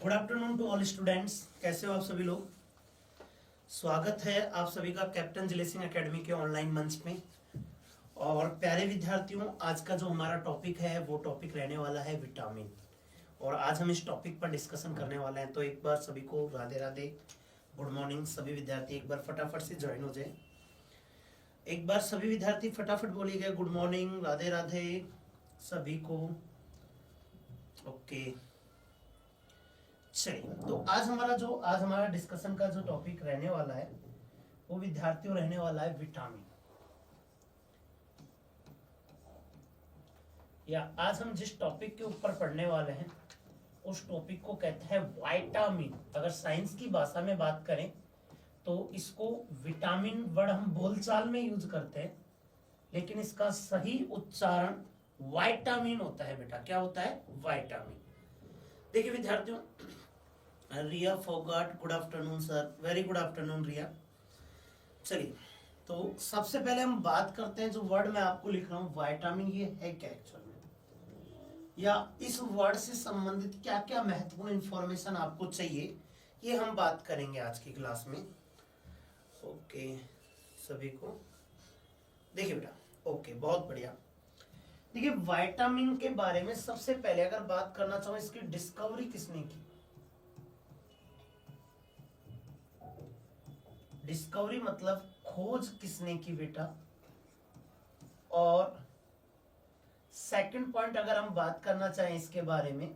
Good afternoon to all students. कैसे हो आप सभी लोग। स्वागत है आप सभी का कैप्टन जिले सिंह एकेडमी के ऑनलाइन मंच में। और प्यारे विद्यार्थियों, आज का जो हमारा टॉपिक है वो टॉपिक रहने वाला है विटामिन। और आज हम इस टॉपिक पर डिस्कशन करने वाले हैं। तो एक बार सभी को राधे राधे, गुड मॉर्निंग। सभी विद्यार्थी एक बार फटाफट से ज्वाइन हो जाए। एक बार सभी विद्यार्थी फटाफट बोलिएगा गुड मॉर्निंग, राधे राधे सभी को। ओके, चलिए। तो आज हमारा डिस्कशन का जो टॉपिक रहने वाला है वो विद्यार्थियों रहने वाला है विटामिन। या आज हम जिस टॉपिक के ऊपर पढ़ने वाले हैं उस टॉपिक को कहते हैं विटामिन। अगर साइंस की भाषा में बात करें तो इसको विटामिन वर्ड हम बोलचाल में यूज करते हैं, लेकिन इसका सही उच्चारण विटामिन होता है। बेटा क्या होता है? विटामिन। देखिए विद्यार्थियों, Riya Phogat, good afternoon sir, very good afternoon Riya. चलिए, तो सबसे पहले हम बात करते हैं जो वर्ड मैं आपको लिख रहा हूं विटामिन, ये है क्या एक्चुअल में, या इस वर्ड से संबंधित क्या क्या महत्वपूर्ण इंफॉर्मेशन आपको चाहिए, ये हम बात करेंगे आज की क्लास में। ओके सभी को, देखिए बेटा, ओके बहुत बढ़िया। देखिए विटामिन के बारे में सबसे पहले अगर बात करना चाहूं, इसकी डिस्कवरी किसने की? डिस्कवरी मतलब खोज किसने की बेटा? और सेकंड पॉइंट अगर हम बात करना चाहें इसके बारे में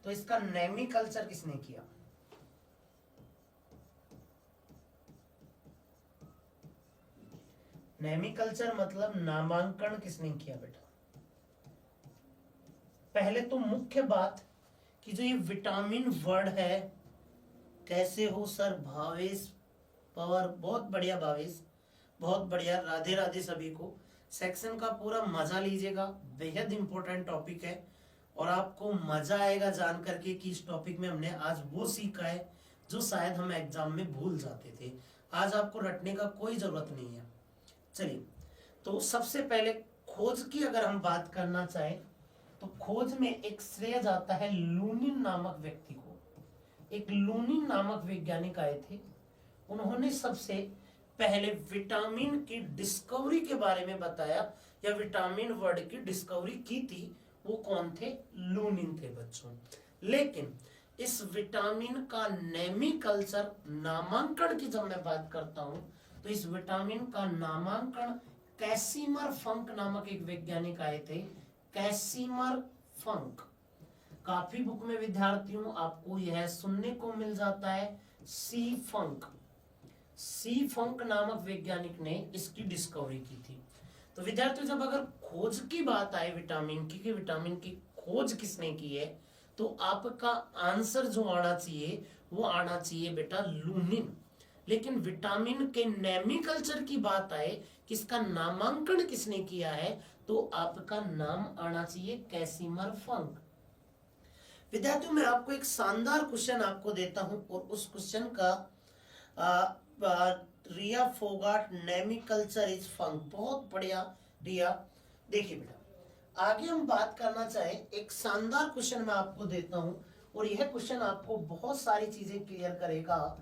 तो इसका नेमी कल्चर किसने किया? नेमी कल्चर मतलब नामांकन किसने किया बेटा? पहले तो मुख्य बात कि जो ये विटामिन वर्ड है, कैसे हो सर? भावेश पवार, बहुत बढ़िया भावेश, बहुत बढ़िया, राधे राधे सभी को। सेक्शन का पूरा मजा लीजिएगा, बेहद इंपॉर्टेंट टॉपिक है और आपको मजा आएगा जान करके कि इस टॉपिक में हमने आज वो सीखा है जो शायद हम एग्जाम में भूल जाते थे। आज आपको रटने का कोई जरूरत नहीं है। चलिए, तो सबसे पहले खोज की अगर हम बात करना चाहें तो खोज में एक श्रेय जाता है लूनिन नामक व्यक्ति को। एक लूनिन नामक वैज्ञानिक आए थे, उन्होंने सबसे पहले विटामिन की डिस्कवरी के बारे में बताया, या विटामिन वर्ड की डिस्कवरी की थी। वो कौन थे? लूनिन थे बच्चों। लेकिन इस विटामिन का नेमी कल्चर, नामांकन की जब मैं बात करता हूं तो इस विटामिन का नामांकन कैसिमर फंक नामक एक वैज्ञानिक आए थे। कैसिमर फंक, काफी बुक में विद्यार्थियों आपको यह सुनने को मिल जाता है सी फंक। सी फंक नामक वैज्ञानिक ने इसकी डिस्कवरी की थी। तो विद्यार्थियों, जब अगर खोज की बात आए विटामिन की, कि विटामिन की खोज किसने की है, तो आपका आंसर जो आना चाहिए वो आना चाहिए बेटा लूनिन। लेकिन विटामिन के नेमी कल्चर की बात आए, किसका नामांकन किसने किया है, तो आपका नाम आना चाहिए कैसिमर फंक। विद्यार्थियों, मैं आपको एक शानदार क्वेश्चन आपको देता हूं और उस क्वेश्चन का रिया फोगाट, नेमी कल्चर इज फंक, बहुत बढ़िया रिया। देखिए बेटा, आगे हम बात करना चाहें, एक शानदार क्वेश्चन मैं आपको देता हूं और यह क्वेश्चन आपको बहुत सारी चीजें क्लियर करेगा।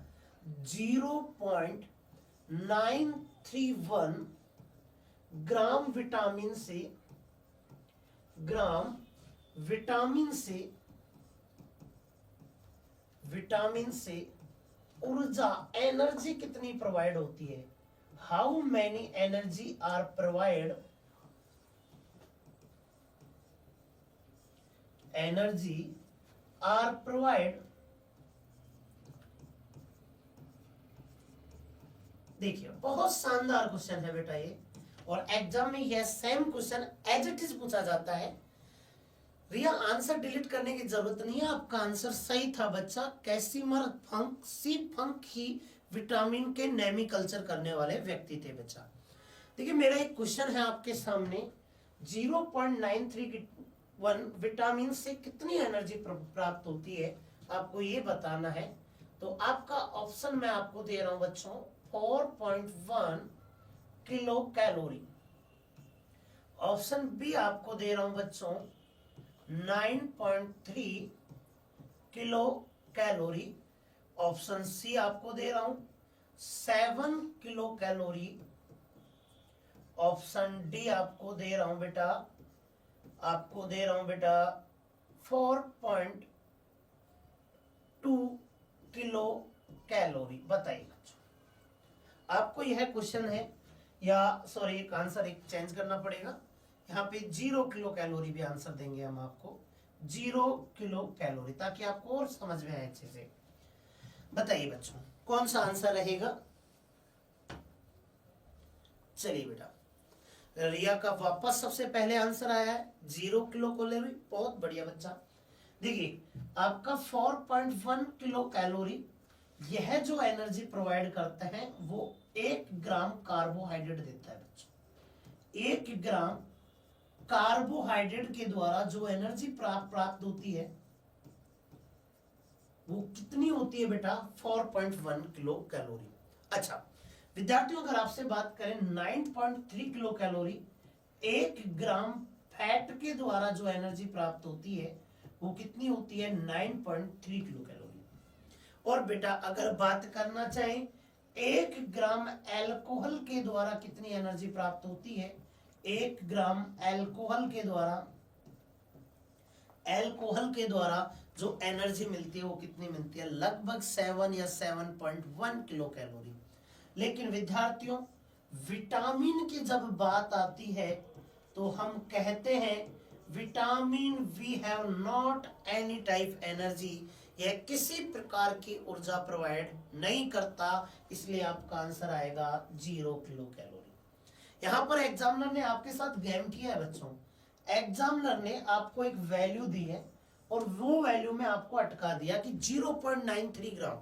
0.931 ग्राम विटामिन से, विटामिन से ऊर्जा, एनर्जी कितनी प्रोवाइड होती है? How many energy are provide, energy are provide. देखिए बहुत शानदार क्वेश्चन है बेटा ये, और एग्जाम में यह same question as it is पूछा जाता है। रिया आंसर डिलीट करने की जरूरत नहीं है, आपका आंसर सही था बच्चा। कैसिमर फंक, सी फंक ही विटामिन के नेमी कल्चर करने वाले व्यक्ति थे बच्चा। देखिए मेरा एक क्वेश्चन है आपके सामने, 0.931 विटामिन से कितनी एनर्जी प्राप्त होती है, आपको ये बताना है। तो आपका ऑप्शन मैं आपको दे रहा हूं बच्चों, 4.1 किलो कैलोरी। ऑप्शन बी आपको दे रहा हूं बच्चों 9.3 किलो कैलोरी। ऑप्शन सी आपको दे रहा हूं 7 किलो कैलोरी। ऑप्शन डी आपको दे रहा हूं बेटा, आपको दे रहा हूं बेटा 4.2 किलो कैलोरी। बताइए बच्चों, आपको यह क्वेश्चन है, या सॉरी एक आंसर एक चेंज करना पड़ेगा, यहाँ पे 0 किलो कैलोरी भी आंसर देंगे हम आपको, 0 किलो कैलोरी, ताकि आपको और समझ में आए अच्छे से। बताइए बच्चों कौन सा आंसर रहेगा। चलिए बेटा, रिया का वापस सबसे पहले आंसर आया है 0 किलो कैलोरी। बहुत बढ़िया बच्चा। देखिए आपका 4.1 किलो कैलोरी, यह जो एनर्जी प्रोवाइड करता है वो 1 ग्राम कार्बोहाइड्रेट देता है बच्चों। 1 ग्राम कार्बोहाइड्रेट के द्वारा जो एनर्जी प्राप्त होती है वो कितनी होती है बेटा, 4.1 किलो कैलोरी। अच्छा विद्यार्थियों, अगर आपसे बात करें 9.3 किलो कैलोरी, 1 ग्राम फैट के द्वारा जो एनर्जी प्राप्त होती है वो कितनी होती है, 9.3 किलो कैलोरी। और बेटा अगर बात करना चाहें 1 ग्राम अल्कोहल के द्वारा कितनी एनर्जी प्राप्त होती है, 1 ग्राम अल्कोहल के द्वारा जो एनर्जी मिलती है वो कितनी मिलती है, लगभग 7 या 7.1 किलो कैलोरी। लेकिन विद्यार्थियों, विटामिन की जब बात आती है तो हम कहते हैं vitamin we have not any type energy, यह किसी प्रकार की ऊर्जा प्रोवाइड नहीं करता, इसलिए आपका आंसर आएगा 0 किलो कैलोरी। यहां पर एग्जामिनर ने आपके साथ गेम किया है बच्चों। एग्जामिनर ने आपको एक वैल्यू दी है और वो वैल्यू में आपको अटका दिया कि 0.93 ग्राम।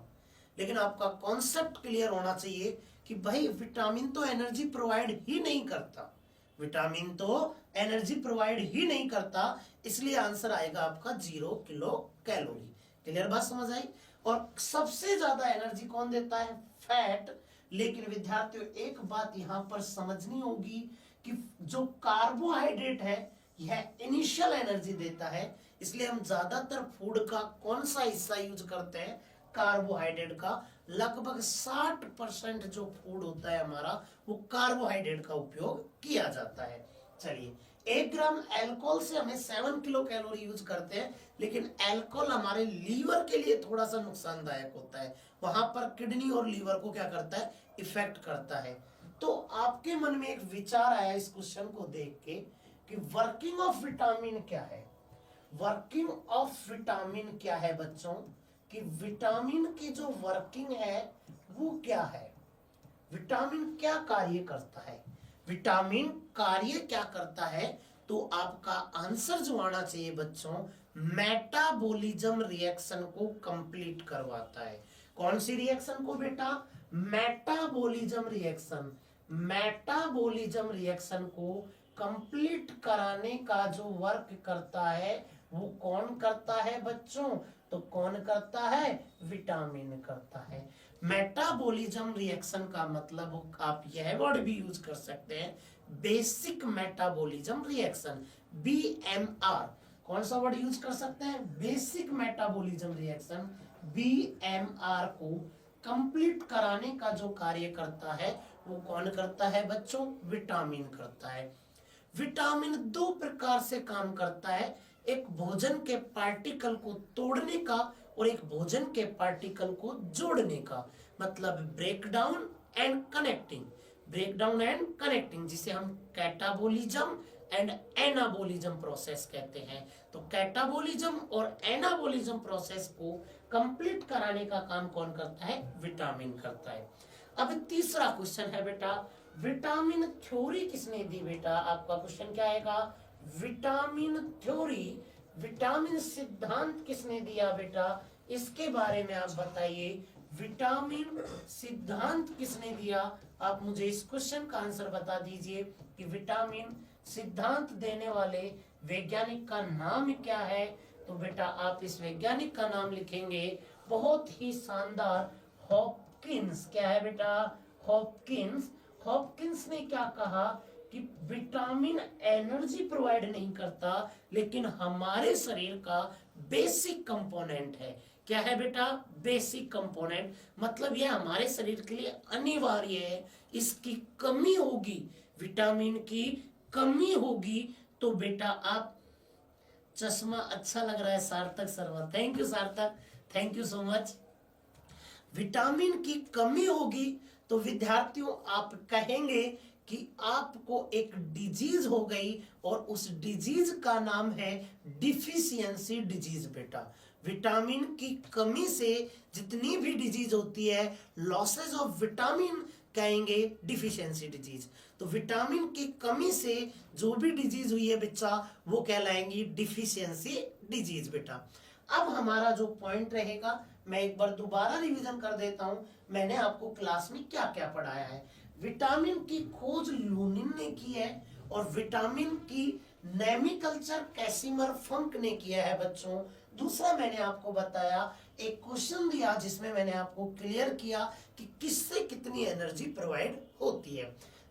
लेकिन आपका कॉन्सेप्ट क्लियर होना चाहिए कि भाई विटामिन तो एनर्जी प्रोवाइड ही नहीं करता, विटामिन तो एनर्जी प्रोवाइड ही नहीं करता, इसलिए आंसर आएगा आपका 0 किलो कैलोरी। क्लियर बात समझ आई। और सबसे ज्यादा एनर्जी कौन देता है, फैट। लेकिन विद्यार्थियों एक बात यहां पर समझनी होगी कि जो कार्बोहाइड्रेट है यह इनिशियल एनर्जी देता है, इसलिए हम ज्यादातर फूड का कौन सा हिस्सा यूज करते हैं, कार्बोहाइड्रेट का। लगभग 60% जो फूड होता है हमारा वो कार्बोहाइड्रेट का उपयोग किया जाता है। चलिए 1 ग्राम अल्कोहल से हमें 7 किलो कैलोरी यूज करते हैं, लेकिन अल्कोहल हमारे लीवर के लिए थोड़ा सा नुकसानदायक होता है, वहां पर किडनी और लीवर को क्या करता है, इफेक्ट करता है। तो आपके मन में एक विचार आया इस क्वेश्चन को देख के कि वर्किंग ऑफ विटामिन क्या है। वर्किंग ऑफ विटामिन क्या है बच्चों, कि विटामिन की जो वर्किंग है वो क्या है, विटामिन क्या कार्य करता है, विटामिन कार्य क्या करता है। तो आपका आंसर जो आना चाहिए बच्चों, मेटाबॉलिज्म रिएक्शन को कंप्लीट करवाता है। कौन सी रिएक्शन को बेटा, मेटाबॉलिज्म रिएक्शन। मेटाबॉलिज्म रिएक्शन को कंप्लीट कराने का जो वर्क करता है वो कौन करता है बच्चों, तो कौन करता है, विटामिन करता है। मेटाबॉलिज्म रिएक्शन का मतलब आप यह वर्ड भी यूज कर सकते हैं, बेसिक मेटाबॉलिज्म रिएक्शन, BMR। कौन सा वर्ड यूज कर सकते हैं, बेसिक मेटाबॉलिज्म रिएक्शन, BMR को कंप्लीट कराने का जो कार्य करता है वो कौन करता है बच्चों, विटामिन करता है। विटामिन 2 प्रकार से काम करता है, एक भोजन के पार्टिकल को तोड़ने का और एक भोजन के पार्टिकल को जोड़ने का, मतलब breakdown and connecting, breakdown and connecting, जिसे हम कैटाबोलिज्म एंड एनाबोलिज्म प्रोसेस कहते हैं। तो कैटाबोलिज्म और एनाबोलिज्म प्रोसेस को कंप्लीट कराने का काम कौन करता है, विटामिन करता है। अब तीसरा क्वेश्चन है बेटा, विटामिन थ्योरी किसने दी बेटा, आपका क्वेश्चन क्या आएगा, विटामिन थ्योरी, विटामिन सिद्धांत किसने दिया बेटा, इसके बारे में आप बताइए। विटामिन सिद्धांत किसने दिया, आप मुझे इस क्वेश्चन का आंसर बता दीजिए कि विटामिन सिद्धांत देने वाले वैज्ञानिक का नाम क्या है। तो बेटा आप इस वैज्ञानिक का नाम लिखेंगे, बहुत ही शानदार, हॉपकिंस। क्या है बेटा, हॉपकिंस। हॉपकिंस ने क्या कहा कि विटामिन एनर्जी प्रोवाइड नहीं करता, लेकिन हमारे शरीर का बेसिक कंपोनेंट है। क्या है बेटा? बेसिक कंपोनेंट, मतलब यह हमारे शरीर के लिए अनिवार्य है। इसकी कमी होगी, विटामिन की कमी होगी तो बेटा आप, चश्मा अच्छा लग रहा है सार्थक शर्मा, थैंक यू सार्थक, thank you so much. Vitamin की कमी होगी तो विद्यार्थियों आप कहेंगे कि आपको एक डिजीज हो गई और उस डिजीज का नाम है डिफिशियंसी डिजीज बेटा। विटामिन की कमी से जितनी भी डिजीज होती है, लॉसेज ऑफ विटामिन कहेंगे डिफिशियंसी डिजीज। तो विटामिन की कमी से जो भी डिजीज हुई है बच्चा वो कहलाएंगी डिफिशियंसी डिजीज बेटा। अब हमारा जो पॉइंट रहेगा, मैं एक बार दोबारा रिवीजन कर देता हूं, मैंने आपको क्लास में क्या क्या पढ़ाया है। विटामिन की खोज लूनिन ने की है और विटामिन की नेमिकल्चर कैसिमर फंक ने किया है बच्चों। दूसरा मैंने आपको बताया, एक क्वेश्चन दिया जिसमें मैंने आपको क्लियर किया कि किससे कितनी एनर्जी प्रोवाइड होती है।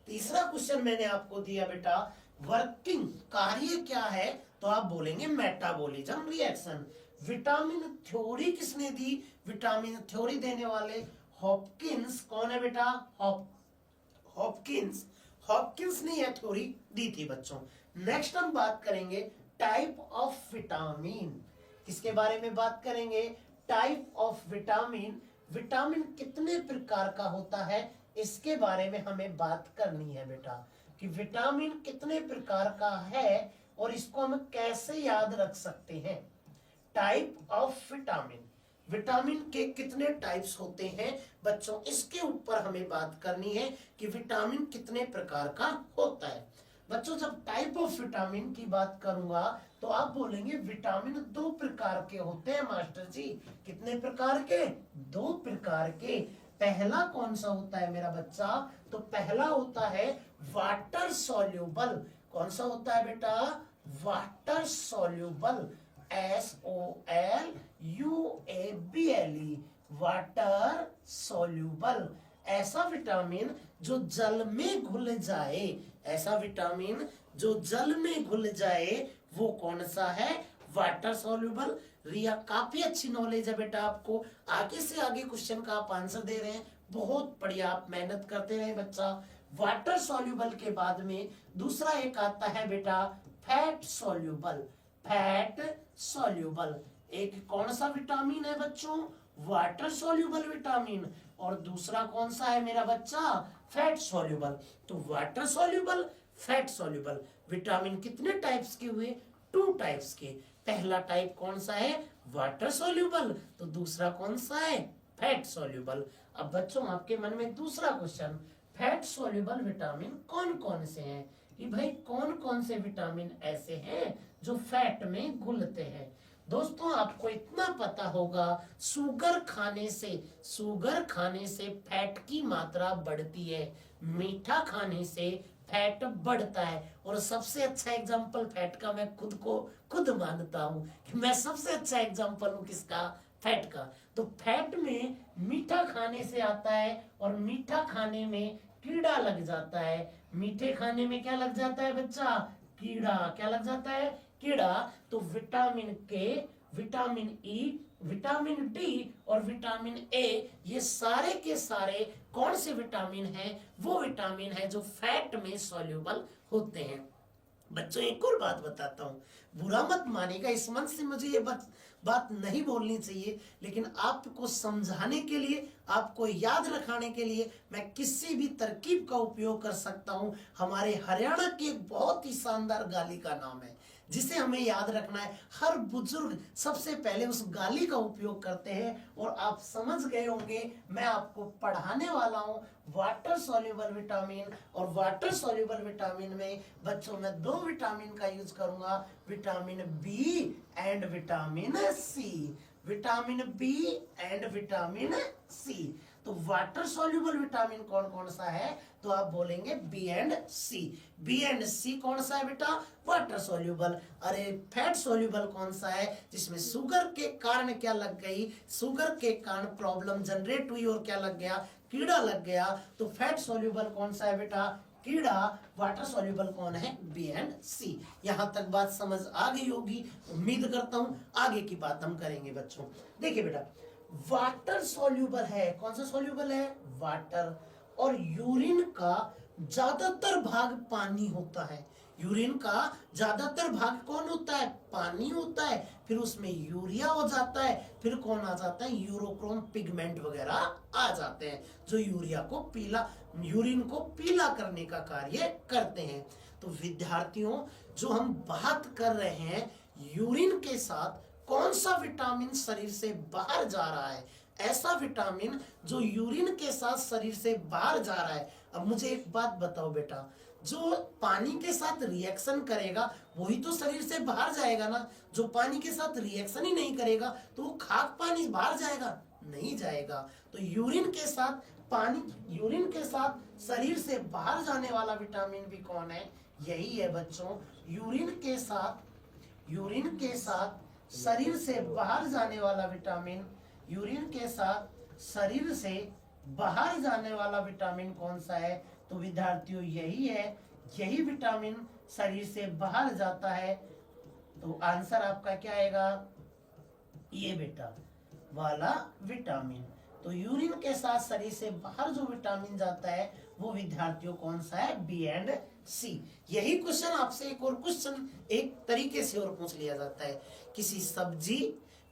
तीसरा क्वेश्चन मैंने आपको दिया बेटा, वर्किंग कार्य क्या है, तो आप बोलेंगे मेटाबॉलिज्म रिएक्शन। विटामिन थ्योरी किसने दी? विटामिन थ्योरी देने वाले हॉपकिंस, कौन है बेटा? हॉपकिंस, हॉपकिंस ने यह थ्योरी दी थी बच्चों। नेक्स्ट हम बात करेंगे टाइप ऑफ विटामिन। किसके बारे में बात करेंगे? Type of vitamin. विटामिन कितने प्रकार का होता है इसके बारे में हमें बात करनी है बेटा, कि विटामिन कितने प्रकार का है और इसको हम कैसे याद रख सकते हैं। टाइप ऑफ विटामिन, विटामिन के कितने टाइप्स होते हैं बच्चों, इसके ऊपर हमें बात करनी है कि विटामिन कितने प्रकार का होता है। बच्चों जब टाइप ऑफ विटामिन की बात करूंगा तो आप बोलेंगे विटामिन दो प्रकार के होते हैं मास्टर जी। कितने प्रकार के? दो प्रकार के। पहला कौन सा होता है मेरा बच्चा? तो पहला होता है वाटर सॉल्यूबल। कौन सा होता है बेटा? Water soluble, SOLUABLE, water soluble. ऐसा विटामिन जो जल में घुल जाए, ऐसा विटामिन जो जल में घुल जाए वो कौन सा है? Water soluble. रिया काफी अच्छी नॉलेज है बेटा आपको, आगे से आगे क्वेश्चन का आप आंसर दे रहे हैं, बहुत बढ़िया, आप मेहनत करते रहे बच्चा। वाटर सॉल्यूबल के बाद में दूसरा एक आता है बेटा फैट सॉल्यूबल। फैट सॉल्यूबल एक कौन सा विटामिन है बच्चों? Water soluble vitamin. और दूसरा कौन सा है मेरा बच्चा? Fat soluble. तो water soluble, fat soluble vitamin कितने टाइप्स के हुए? टू टाइप्स के। पहला टाइप कौन सा है? Water soluble. तो दूसरा कौन सा है? Fat soluble. अब बच्चों आपके मन में दूसरा क्वेश्चन, फैट सॉल्यूबल विटामिन कौन कौन से हैं, कि भाई कौन कौन से विटामिन ऐसे हैं जो फैट में घुलते हैं। दोस्तों आपको इतना पता होगा, शुगर खाने से फैट की मात्रा बढ़ती है, मीठा खाने से फैट बढ़ता है। और सबसे अच्छा एग्जांपल फैट का मैं खुद मानता हूं कि मैं सबसे अच्छा एग्जांपल हूं किसका? फैट का। तो फैट में मीठा खाने से आता है और मीठा खाने में कीड़ा लग जाता है। मीठे खाने में क्या लग जाता है बच्चा? कीड़ा। क्या लग जाता है? कीड़ा। तो विटामिन के, विटामिन ई, विटामिन डी और विटामिन ए, ये सारे के सारे कौन से विटामिन हैं? वो विटामिन है जो फैट में सॉल्यूबल होते हैं। बच्चों एक और बात बताता हूँ, बुरा मत मानेगा, इस मन से मुझे ये बात नहीं बोलनी चाहिए, लेकिन आपको समझाने के लिए, आपको याद रखाने के लिए मैं किसी भी तरकीब का उपयोग कर सकता हूँ। हमारे हरियाणा की एक बहुत ही शानदार गाली का नाम है जिसे हमें याद रखना है। हर बुजुर्ग सबसे पहले उस गाली का उपयोग करते हैं और आप समझ गए होंगे मैं आपको पढ़ाने वाला हूं वाटर सॉल्युबल विटामिन। और वाटर सॉल्युबल विटामिन में बच्चों मैं दो विटामिन का यूज करूंगा, vitamin B and vitamin C. Vitamin B and vitamin C. तो वाटर सॉल्युबल विटामिन कौन कौन सा है? तो आप बोलेंगे B and C. B and C कौन सा है बेटा? Water soluble. अरे फैट सॉल्युबल कौन सा है? जिसमें शुगर के कारण क्या लग गई? शुगर के कारण प्रॉब्लम जनरेट हुई और क्या लग गया? कीड़ा लग गया। तो फैट सॉल्युबल कौन सा है बेटा? कीड़ा, वाटर सॉल्युबल कौन है, बी एंड सी। यहां तक बात समझ आ गई होगी, उम्मीद करता हूं। आगे की बात हम करेंगे बच्चों। देखिए बेटा, वाटर सॉल्युबल है, कौन सा सॉल्युबल है, वाटर। और यूरिन का ज्यादातर भाग पानी होता है। यूरिन का ज्यादातर भाग कौन होता है, पानी होता है। फिर उसमें यूरिया हो जाता है, फिर कौन आ जाता है, यूरोक्रोम पिगमेंट वगैरह आ जाते हैं, जो यूरिया को पीला, यूरिन को पीला करने का कार्य करते हैं। तो विद्यार्थियों, जो हम बात कर रहे हैं, यूरिन के साथ कौन सा विटामिन शरीर से बाहर जा रहा है, ऐसा विटामिन जो यूरिन के साथ शरीर से बाहर जा रहा है। अब मुझे एक बात बताओ बेटा, जो पानी के साथ रिएक्शन करेगा वही तो शरीर से बाहर जाएगा ना। जो पानी के साथ रिएक्शन ही नहीं करेगा तो वो खाक पानी बाहर जाएगा, नहीं जाएगा। तो यूरिन के साथ पानी, यूरिन के साथ शरीर से बाहर जाने वाला विटामिन भी कौन है, यही है बच्चों। यूरिन के साथ शरीर से बाहर जाने वाला विटामिन, यूरिन के साथ शरीर से बाहर जाने वाला विटामिन कौन सा है, तो विद्यार्थियों यही है, यही विटामिन शरीर से बाहर जाता है। तो आंसर आपका क्या आएगा, ये बेटा वाला विटामिन। तो यूरिन के साथ शरीर से बाहर जो विटामिन जाता है वो विद्यार्थियों कौन सा है, बी एंड सी। यही क्वेश्चन आपसे एक और क्वेश्चन एक तरीके से और पूछ लिया जाता है, किसी सब्जी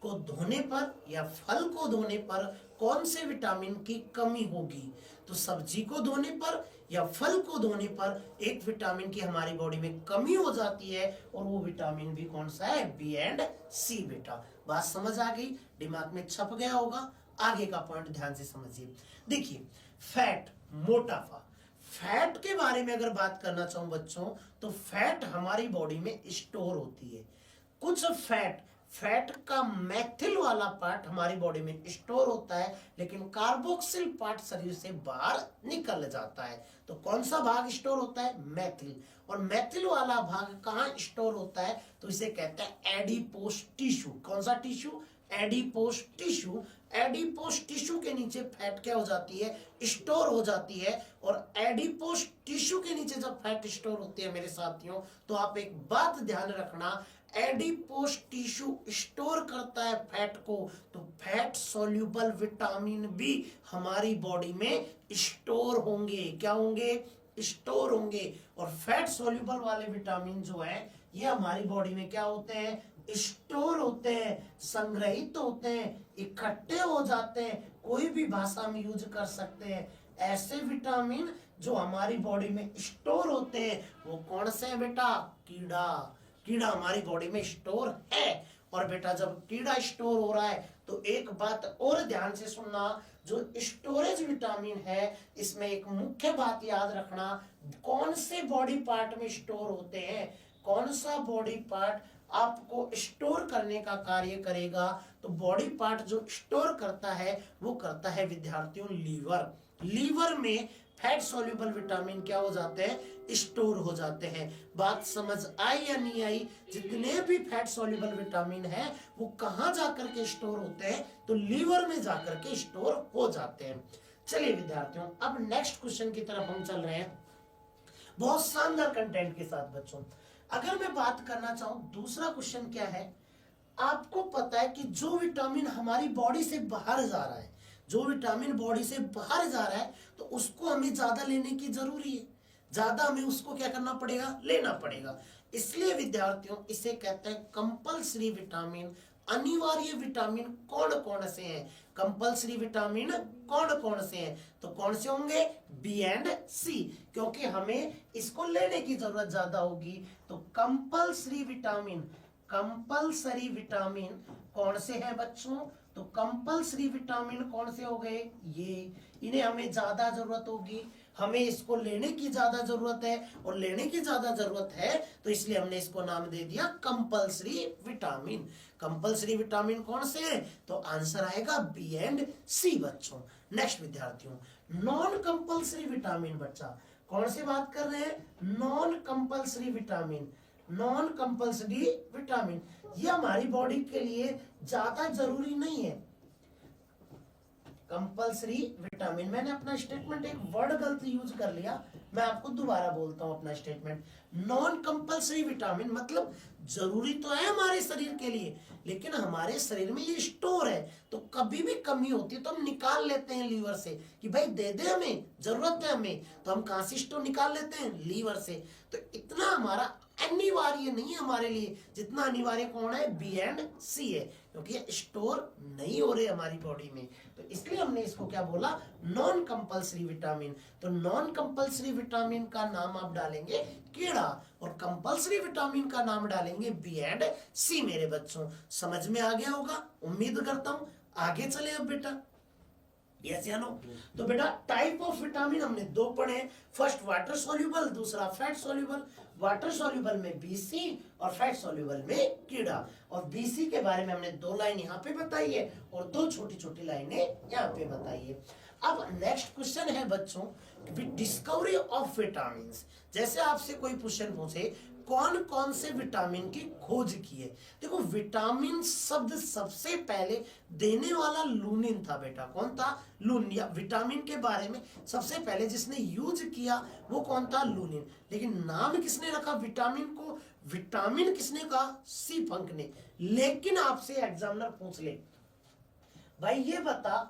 को धोने पर या फल को धोने पर कौन से विटामिन की कमी होगी। तो सब्जी को धोने पर या फल को धोने पर एक विटामिन की हमारी बॉडी में कमी हो जाती है, और वो विटामिन भी कौन सा है, बी एंड सी। बेटा बात समझ आ गई, दिमाग में छप गया होगा। आगे का पॉइंट ध्यान से समझिए। देखिए, फैट, मोटापा, फैट के बारे में अगर बात करना चाहूं बच्चों, तो फैट हमारी बॉडी में स्टोर होती है। कुछ फैट का मैथिल वाला पार्ट हमारी बॉडी में स्टोर होता है, लेकिन कार्बोक्सिल पार्ट शरीर से बाहर निकल जाता है। तो कौन सा भाग स्टोर होता है, मैथिल। और मैथिल वाला भाग कहाँ स्टोर होता है, तो इसे कहते हैं एडिपोस टिश्यू। कौन सा tissue, adipose tissue. Adipose tissue के नीचे फैट क्या हो जाती है, स्टोर हो जाती है। और एडिपोस टिश्यू के नीचे जब फैट स्टोर होती है मेरे साथियों, तो आप एक बात ध्यान रखना, एडिपोस टिश्यू स्टोर करता है फैट को, तो फैट सॉल्युबल विटामिन भी हमारी बॉडी में स्टोर होंगे। क्या होंगे, स्टोर होंगे। और फैट सॉल्युबल वाले विटामिन जो है ये हमारी बॉडी में क्या होते हैं, स्टोर होते हैं, संग्रहित होते हैं, इकट्ठे हो जाते हैं, कोई भी भाषा में यूज कर सकते हैं। ऐसे विटामिन जो हमारी बॉडी में स्टोर होते हैं वो कौन से हैं बेटा, कीड़ा हमारी बॉडी में स्टोर है। और बेटा जब कीड़ा स्टोर हो रहा है तो एक बात और ध्यान से सुनना, जो स्टोरेज विटामिन है इसमें एक मुख्य बात याद रखना, कौन से बॉडी पार्ट में स्टोर होते हैं, कौन सा बॉडी पार्ट आपको स्टोर करने का कार्य करेगा। तो बॉडी पार्ट जो स्टोर करता है वो करता है विद्यार्थियों लीवर। लीवर में फैट सॉल्युबल विटामिन क्या हो जाते हैं, स्टोर हो जाते हैं। बात समझ आई या नहीं आई। जितने भी फैट सॉल्युबल विटामिन है वो कहां जाकर के स्टोर होते हैं, तो लीवर में जाकर के स्टोर हो जाते हैं। चलिए विद्यार्थियों, अब नेक्स्ट क्वेश्चन की तरफ हम चल रहे हैं, बहुत शानदार कंटेंट के साथ बच्चों। अगर मैं बात करना चाहूं, दूसरा क्वेश्चन क्या है, आपको पता है कि जो विटामिन हमारी बॉडी से बाहर जा रहा है, जो विटामिन बॉडी से बाहर जा रहा है तो उसको हमें ज्यादा लेने की जरूरी है, ज्यादा हमें उसको क्या करना पड़ेगा, लेना पड़ेगा। इसलिए विद्यार्थियों इसे कहते हैं कंपल्सरी विटामिन। अनिवार्य विटामिन कौन कौन से हैं, कंपल्सरी विटामिन कौन कौन से हैं, तो कौन से होंगे, बी एंड सी, क्योंकि हमें इसको लेने की जरूरत ज्यादा होगी। तो कंपल्सरी विटामिन कौन से हैं बच्चों, तो कंपल्सरी विटामिन कौन से हो गए, ये, इन्हें हमें ज्यादा जरूरत होगी, हमें इसको लेने की ज्यादा जरूरत है, और लेने की ज्यादा जरूरत है तो इसलिए हमने इसको नाम दे दिया कंपल्सरी विटामिन। कंपल्सरी विटामिन कौन से हैं, तो आंसर आएगा बी एंड सी बच्चों। नेक्स्ट विद्यार्थियों, नॉन कंपल्सरी विटामिन, बच्चा कौन सी बात कर रहे हैं, non compulsory vitamin. Non compulsory vitamin ये हमारी बॉडी के लिए ज्यादा जरूरी नहीं है, कंपल्सरी विटामिन, मैंने अपना स्टेटमेंट एक वर्ड गलत यूज कर लिया, मैं आपको दोबारा बोलता हूं अपना स्टेटमेंट। नॉन कंपल्सरी विटामिन मतलब जरूरी तो है हमारे शरीर के लिए, लेकिन हमारे शरीर में ये स्टोर है, तो कभी भी कमी होती है तो हम निकाल लेते हैं लीवर से कि भाई दे दे, हमें जरूरत है हमें, तो हम कहां से स्टोर निकाल लेते हैं, लीवर से। तो इतना हमारा अनिवार्य नहीं है हमारे लिए जितना अनिवार्य कौन है, बी एंड सी है, क्योंकि स्टोर नहीं हो रहे हमारी बॉडी में, तो इसलिए हमने इसको क्या बोला, नॉन कंपल्सरी विटामिन। तो नॉन कंपल्सरी विटामिन का नाम आप डालेंगे कीड़ा, और कंपल्सरी विटामिन का नाम डालेंगे बी एंड सी। मेरे बच्चों समझ में आ गया होगा, उम्मीद करता हूं। आगे चले अब बेटा, यस या नो। तो बेटा टाइप ऑफ विटामिन हमने दो पढ़े, फर्स्ट वाटर सॉल्युबल, दूसरा फैट सॉल्युबल। वाटर सॉल्युबल में बीसी और फैट सॉल्युबल में कीड़ा। और बीसी के बारे में हमने दो लाइन यहाँ पे बताई है और दो छोटी छोटी लाइनें यहाँ पे बताई है। अब नेक्स्ट क्वेश्चन है बच्चों, डिस्कवरी ऑफ विटामिन। जैसे आपसे कोई क्वेश्चन पूछे कौन कौन से विटामिन की खोज की है, देखो विटामिन शब्द सबसे पहले देने वाला लूनिन था बेटा। कौन था, लूनिन। या विटामिन के बारे में सबसे पहले जिसने यूज किया वो कौन था, लूनिन। लेकिन नाम किसने रखा विटामिन को, विटामिन किसने कहा, सी फंक ने। लेकिन आपसे एग्जामिनर पूछ ले भाई ये बता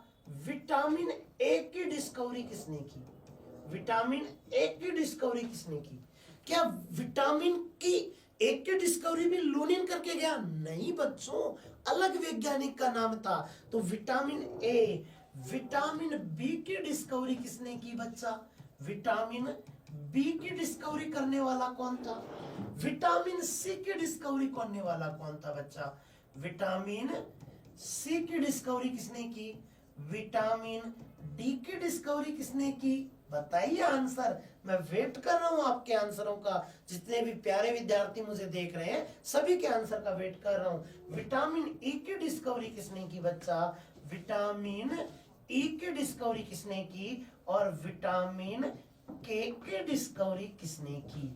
विटामिन ए की डिस्कवरी किसने की, विटामिन ए की डिस्कवरी किसने की। क्या विटामिन की एक की डिस्कवरी भी लूनिन करके गया, नहीं बच्चों, अलग वैज्ञानिक का नाम था। तो विटामिन ए, विटामिन बी की डिस्कवरी किसने की बच्चा, विटामिन बी की डिस्कवरी करने वाला कौन था, विटामिन सी की डिस्कवरी करने वाला कौन था बच्चा, विटामिन सी की डिस्कवरी किसने की, विटामिन डी की डिस्कवरी किसने की। बताइए आंसर, मैं वेट कर रहा हूं आपके आंसरों का। जितने भी प्यारे विद्यार्थी मुझे देख रहे हैं सभी के आंसर का वेट कर रहा हूं। विटामिन ई की डिस्कवरी किसने की बच्चा, विटामिन ई की डिस्कवरी किसने की, और विटामिन के की डिस्कवरी किसने की।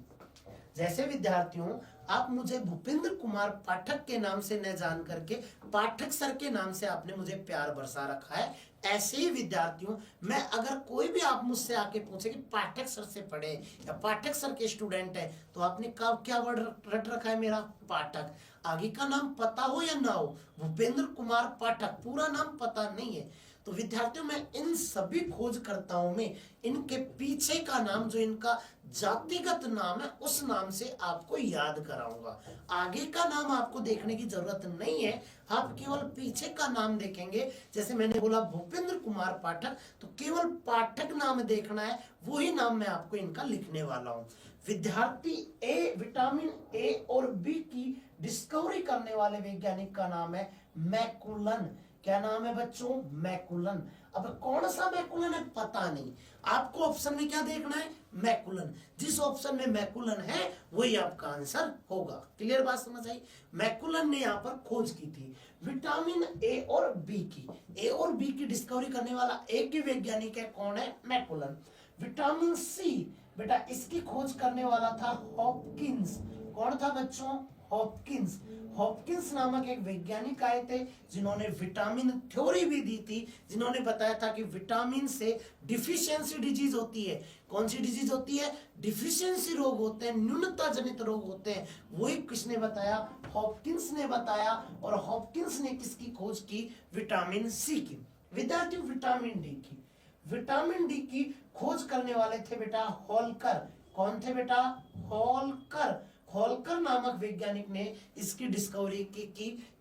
जैसे विद्यार्थियों आप मुझे भूपेंद्र कुमार पाठक के नाम से न जान करके पाठक सर के नाम से आपने मुझे प्यार बरसा रखा है, ऐसे ही विद्यार्थियों मैं अगर कोई भी आप मुझसे आके पूछे कि पाठक सर से पढ़े या पाठक सर के स्टूडेंट है, तो आपने कब क्या वर्ड रट रखा है मेरा, पाठक। आगे का नाम पता हो या ना हो, भूपेंद्र कुमार पाठक पूरा नाम पता नहीं है। तो विद्यार्थियों मैं इन सभी खोज करता हूं, मैं इनके पीछे का नाम जो इनका जातिगत नाम है उस नाम से आपको याद कराऊंगा। आगे का नाम आपको देखने की जरूरत नहीं है, आप केवल पीछे का नाम देखेंगे। जैसे मैंने बोला भूपेंद्र कुमार पाठक, तो केवल पाठक नाम देखना है, वही नाम मैं आपको इनका लिखने वाला हूं। विद्यार्थी ए, विटामिन ए और बी की डिस्कवरी करने वाले वैज्ञानिक का नाम है मैकुलन। क्या नाम है बच्चों, मैकुलन। अब कौन सा मैकुलन है पता नहीं, आपको ऑप्शन में क्या देखना है, मैकुलन। जिस ऑप्शन में मैकुलन है वही आपका आंसर होगा। क्लियर बात समझ आई। मैकुलन ने यहाँ पर खोज की थी विटामिन ए और बी की। ए और बी की डिस्कवरी करने वाला एक ही वैज्ञानिक है, कौन है, मैकुलन। विटामिन सी बेटा इसकी खोज करने वाला था हॉपकिंस। कौन था बच्चों, हॉपकिंस। हॉपकिंस नामक एक वैज्ञानिक आए थे जिन्होंने विटामिन थ्योरी भी दी थी, जिन्होंने बताया था कि विटामिन से डिफिशियंसी डिजीज होती है। कौन सी डिजीज होती है, डिफिशियंसी रोग होते हैं, न्यूनता जनित रोग होते हैं। वही किसने बताया, हॉपकिंस ने बताया। और हॉपकिंस ने किसकी खोज की, विटामिन सी की। विद्यार्थी विटामिन डी की, विटामिन डी की खोज करने वाले थे बेटा होलकर। कौन थे बेटा, होलकर। होलकर नामक वैज्ञानिक ने इसकी डिस्कवरी की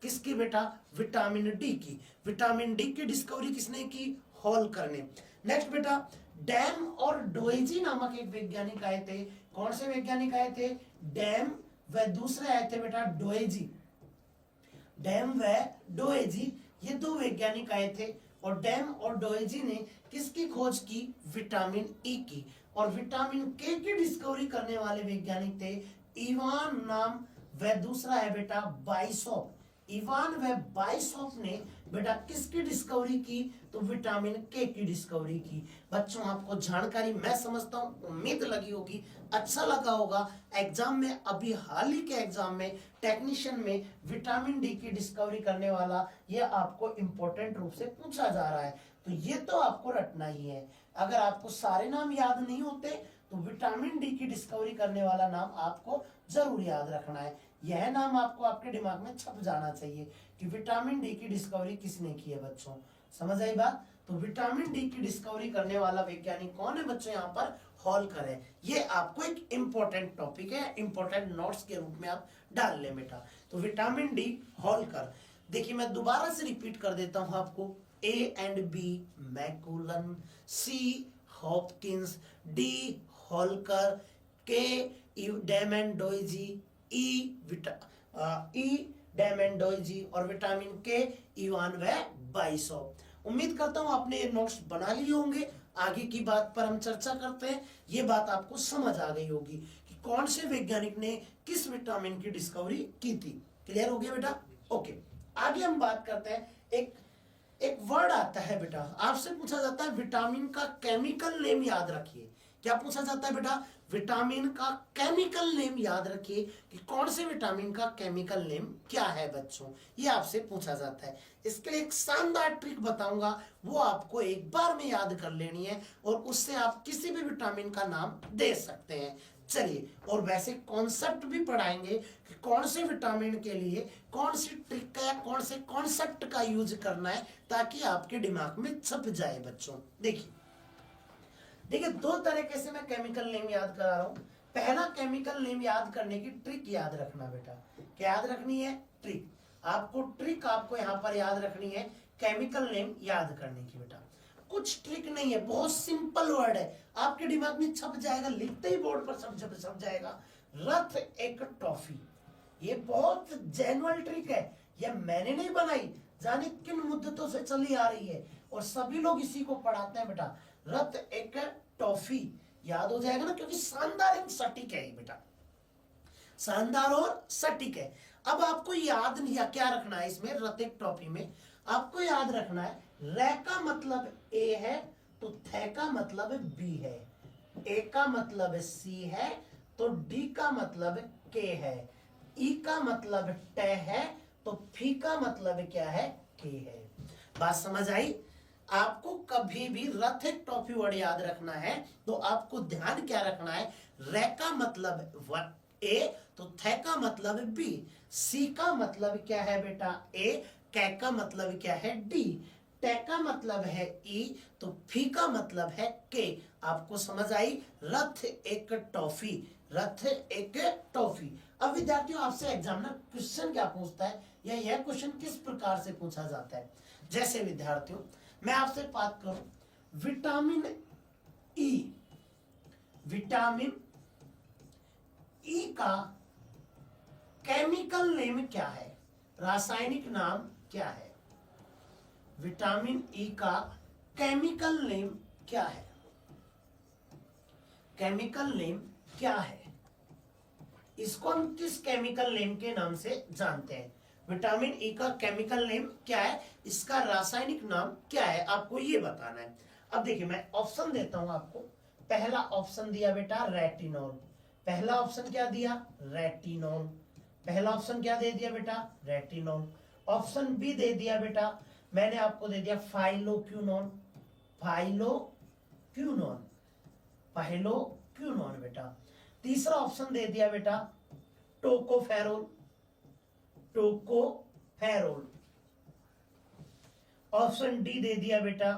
किसकी बेटा, विटामिन डी की। विटामिन डी की डिस्कवरी किसने की, होलकर ने। नेक्स्ट बेटा डैम और डोएजी नामक एक वैज्ञानिक आए थे। कौन से वैज्ञानिक आए थे, डैम व दूसरे आए थे बेटा डोएजी। डैम व डोएजी ये दो वैज्ञानिक आए थे, और डैम और डोएजी ने किसकी खोज की, विटामिन ई की। और विटामिन के की डिस्कवरी करने वाले वैज्ञानिक थे इवान नाम व दूसरा है बेटा बाइसॉप। इवान व बाइसॉप ने बेटा किसकी डिस्कवरी की, तो विटामिन के की डिस्कवरी की। बच्चों आपको जानकारी मैं समझता हूं उम्मीद लगी होगी, अच्छा लगा होगा। एग्जाम में अभी हाल ही के एग्जाम में टेक्नीशियन में विटामिन डी की डिस्कवरी करने वाला ये आपको इंपॉर्टेंट रूप से पूछा जा रहा है। तो तो ये तो आपको रटना ही है। अगर आपको सारे नाम याद नहीं होते तो विटामिन डी की डिस्कवरी करने वाला नाम आपको जरूर याद रखना है। यह नाम आपको आपके दिमाग में छप जाना चाहिए कि विटामिन डी की डिस्कवरी किसने की है बच्चों। समझ आई बात? तो विटामिन डी की डिस्कवरी करने वाला वैज्ञानिक कौन है बच्चों? यहाँ पर हॉलकर है। ये आपको एक इंपॉर्टेंट टॉपिक है, इंपॉर्टेंट नोट्स के रूप में आप डाल ले बेटा। तो विटामिन डी हॉलकर। देखिए मैं दोबारा से रिपीट कर देता हूं आपको। A and B McCollum, C Hopkins, D Holker, K Dam and Doisy, ई डेमेंडोइजी और विटामिन के इवान व बाइसॉप। उम्मीद करता हूं आपने ये नोट्स बना लिए होंगे। आगे की बात पर हम चर्चा करते हैं। ये बात आपको समझ आ गई होगी कि कौन से वैज्ञानिक ने किस विटामिन की डिस्कवरी की थी। क्लियर हो गया बेटा? ओके, आगे हम बात करते हैं। एक वर्ड आता है बेटा, आपसे पूछा जाता है विटामिन का केमिकल नेम याद रखिए। क्या पूछा जाता है बेटा? विटामिन का केमिकल नेम याद रखिए कि कौन से विटामिन का केमिकल नेम क्या है बच्चों, ये आपसे पूछा जाता है। इसके लिए एक शानदार ट्रिक बताऊंगा, वो आपको एक बार में याद कर लेनी है और उससे आप किसी भी विटामिन का नाम दे सकते हैं। चलिए, और वैसे कॉन्सेप्ट भी पढ़ाएंगे कि कौन से विटामिन के लिए कौन सी ट्रिक का या कौन से कॉन्सेप्ट का यूज करना है ताकि आपके दिमाग में छप जाए बच्चों। देखिए दो तरीके से मैं केमिकल नेम याद करा रहा हूं। पहला केमिकल नेम याद करने की ट्रिक याद रखना बेटा। क्या याद रखनी है? ट्रिक। आपको यहाँ पर याद रखनी है केमिकल नेम याद करने की बेटा। कुछ ट्रिक नहीं है, बहुत सिंपल वर्ड है, आपके दिमाग में छप जाएगा, लिखते ही बोर्ड पर छप जाएगा। रथ एक टॉफी। ये बहुत जेन्युइन ट्रिक है, ये मैंने नहीं बनाई, जाने किन मुद्दतों से चली आ रही है और सभी लोग इसी को पढ़ाते हैं बेटा। रथ एक टॉफी याद हो जाएगा ना, क्योंकि शानदार एवं सटीक है बेटा, शानदार और सटीक है। अब आपको याद नहीं क्या रखना है इसमें, रथ एक टॉफी में आपको याद रखना है रे का मतलब ए है तो थे का मतलब बी है, ए का मतलब सी है तो डी का मतलब के है, ई का मतलब टे है तो फी का मतलब क्या है? के है। बात समझ आई? आपको कभी भी रथ एक टॉफी वर्ड याद रखना है तो आपको ध्यान क्या रखना है, रे का मतलब ए तो थे का मतलब बी, सी का मतलब क्या है बेटा? ए, कै का मतलब क्या है? डी, टे का मतलब है ई तो फी का मतलब है के। आपको समझ आई? रथ एक टॉफी, रथ एक टॉफी। अब विद्यार्थियों आपसे एग्जामिनर क्वेश्चन क्या पूछता है या यह क्वेश्चन किस प्रकार से पूछा जाता है। जैसे विद्यार्थियों मैं आपसे बात करूं विटामिन ई, विटामिन ई का केमिकल नेम क्या है, रासायनिक नाम क्या है? विटामिन ई का केमिकल नेम क्या है? केमिकल नेम क्या है? इसको हम किस केमिकल नेम के नाम से जानते हैं? विटामिन ई का केमिकल नेम क्या है, इसका रासायनिक नाम क्या है, आपको ये बताना है। अब देखिए मैं ऑप्शन देता हूं आपको। पहला ऑप्शन दिया बेटा रेटिनॉल। पहला ऑप्शन क्या दिया? रेटिनॉल। पहला ऑप्शन क्या दे दिया बेटा? रेटिनॉल। ऑप्शन बी दे दिया बेटा, मैंने आपको दे दिया फाइलोक्विनोन। फाइलोक्विनोन, फाइलोक्विनोन बेटा। तीसरा ऑप्शन दे दिया बेटा टोकोफेरोल, टोकोफेरोल। ऑप्शन डी दे दिया बेटा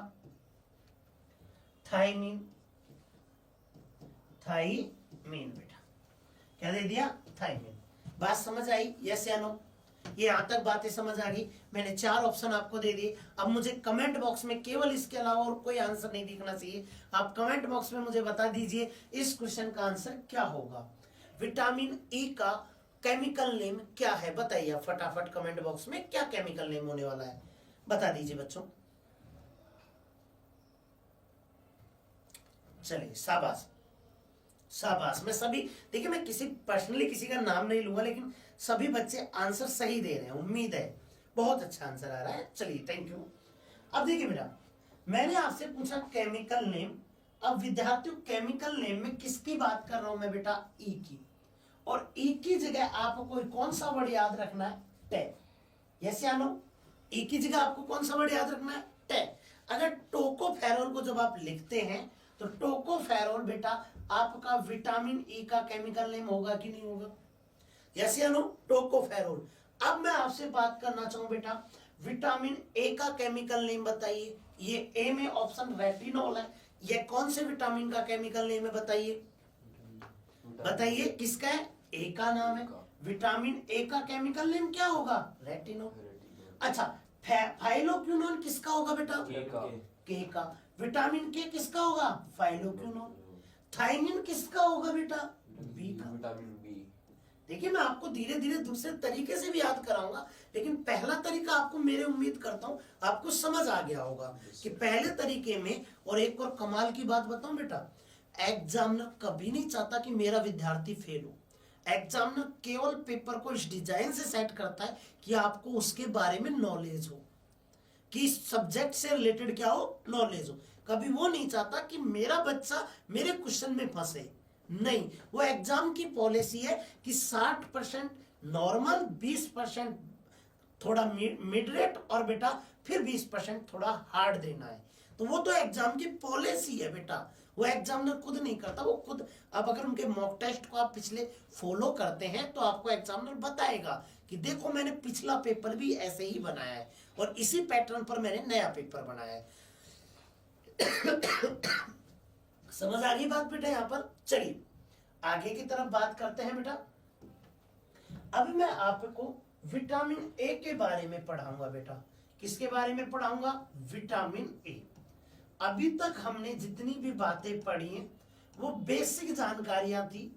थाइमीन, थाइमीन बेटा। क्या दे दिया? थाइमीन। बात समझ आई? यस या नो? ये यहां तक बातें समझ आ गई? मैंने 4 ऑप्शन आपको दे दिए। अब मुझे कमेंट बॉक्स में केवल इसके अलावा और कोई आंसर नहीं दिखना चाहिए। आप कमेंट बॉक्स में मुझे बता दीजिए इस क्वेश्चन का आंसर क्या होगा। विटामिन ई का केमिकल नेम क्या है बताइए फटाफट कमेंट बॉक्स में, क्या केमिकल नेम होने वाला है बता दीजिए बच्चों। चलिए शाबाश, शाबाश। मैं सभी देखिए, मैं किसी पर्सनली किसी का नाम नहीं लूंगा, लेकिन सभी बच्चे आंसर सही दे रहे हैं, उम्मीद है बहुत अच्छा आंसर आ रहा है। चलिए थैंक यू। अब देखिए बेटा, मैंने आपसे पूछा केमिकल नेम। अब विद्यार्थियों केमिकल नेम में किसकी बात कर रहा हूं मैं बेटा? ई की। और ई की जगह आपको कौन सा वर्ड याद रखना है? टे। यस या नो? ई की जगह आपको कौन सा वर्ड याद रखना है? टे। अगर टोकोफेरोल को जब आप लिखते हैं तो टोकोफेरोल बेटा आपका विटामिन ई का केमिकल नेम होगा कि नहीं होगा? यस या नो? टोकोफेरोल। अब मैं आपसे बात करना चाहूं बेटा, विटामिन ए का केमिकल नेम बताइए। ये ए में ऑप्शन रेटिनॉल है, ये कौन से विटामिन का केमिकल नेम है बताइए? बताइए किसका है? ए का नाम है। विटामिन ए का केमिकल नेम क्या होगा? रेटिनॉल। अच्छा, फाइलोक्विनोन किसका होगा बेटा? के का। विटामिन के किसका होगा? फाइलोक्विनोन। थायमिन किसका होगा बेटा? बी का। Vitamin B. देखिए मैं आपको धीरे धीरे दूसरे तरीके से भी याद कराऊंगा, लेकिन पहला तरीका आपको, मेरे उम्मीद करता हूं आपको समझ आ गया होगा कि पहले तरीके में। और एक और कमाल की बात बताऊं बेटा, एग्जामिनर कभी नहीं चाहता कि मेरा विद्यार्थी फेल हो। एग्जामिनर केवल पेपर को इस डिजाइन से सेट करता है कि आपको उसके बारे में नॉलेज हो, कि सब्जेक्ट से रिलेटेड क्या हो? नॉलेज हो। कभी वो नहीं चाहता कि मेरा बच्चा मेरे क्वेश्चन में फंसे। नहीं, वो एग्जाम की पॉलिसी है कि 60% नॉर्मल, 20% थोड़ा मिडरेट और बेटा फिर 20% थोड़ा हार्ड देना है। तो वो तो एग्जाम की पॉलिसी है बेटा, वो एग्जामिनर खुद नहीं करता, वो खुद। अब अगर उनके मॉक टेस्ट को आप पिछले फॉलो करते हैं तो आपको एग्जामिनर बताएगा कि देखो मैंने पिछला पेपर भी ऐसे ही बनाया है और इसी पैटर्न पर मैंने नया पेपर बनाया है। समझ आ गई बात बेटा? यहां पर चलिए आगे की तरफ बात करते हैं बेटा। अब मैं आपको विटामिन ए के बारे में पढ़ाऊंगा बेटा। किसके बारे में पढ़ाऊंगा? Vitamin A. अभी तक हमने जितनी भी बातें पढ़ी हैं वो बेसिक जानकारियां थी।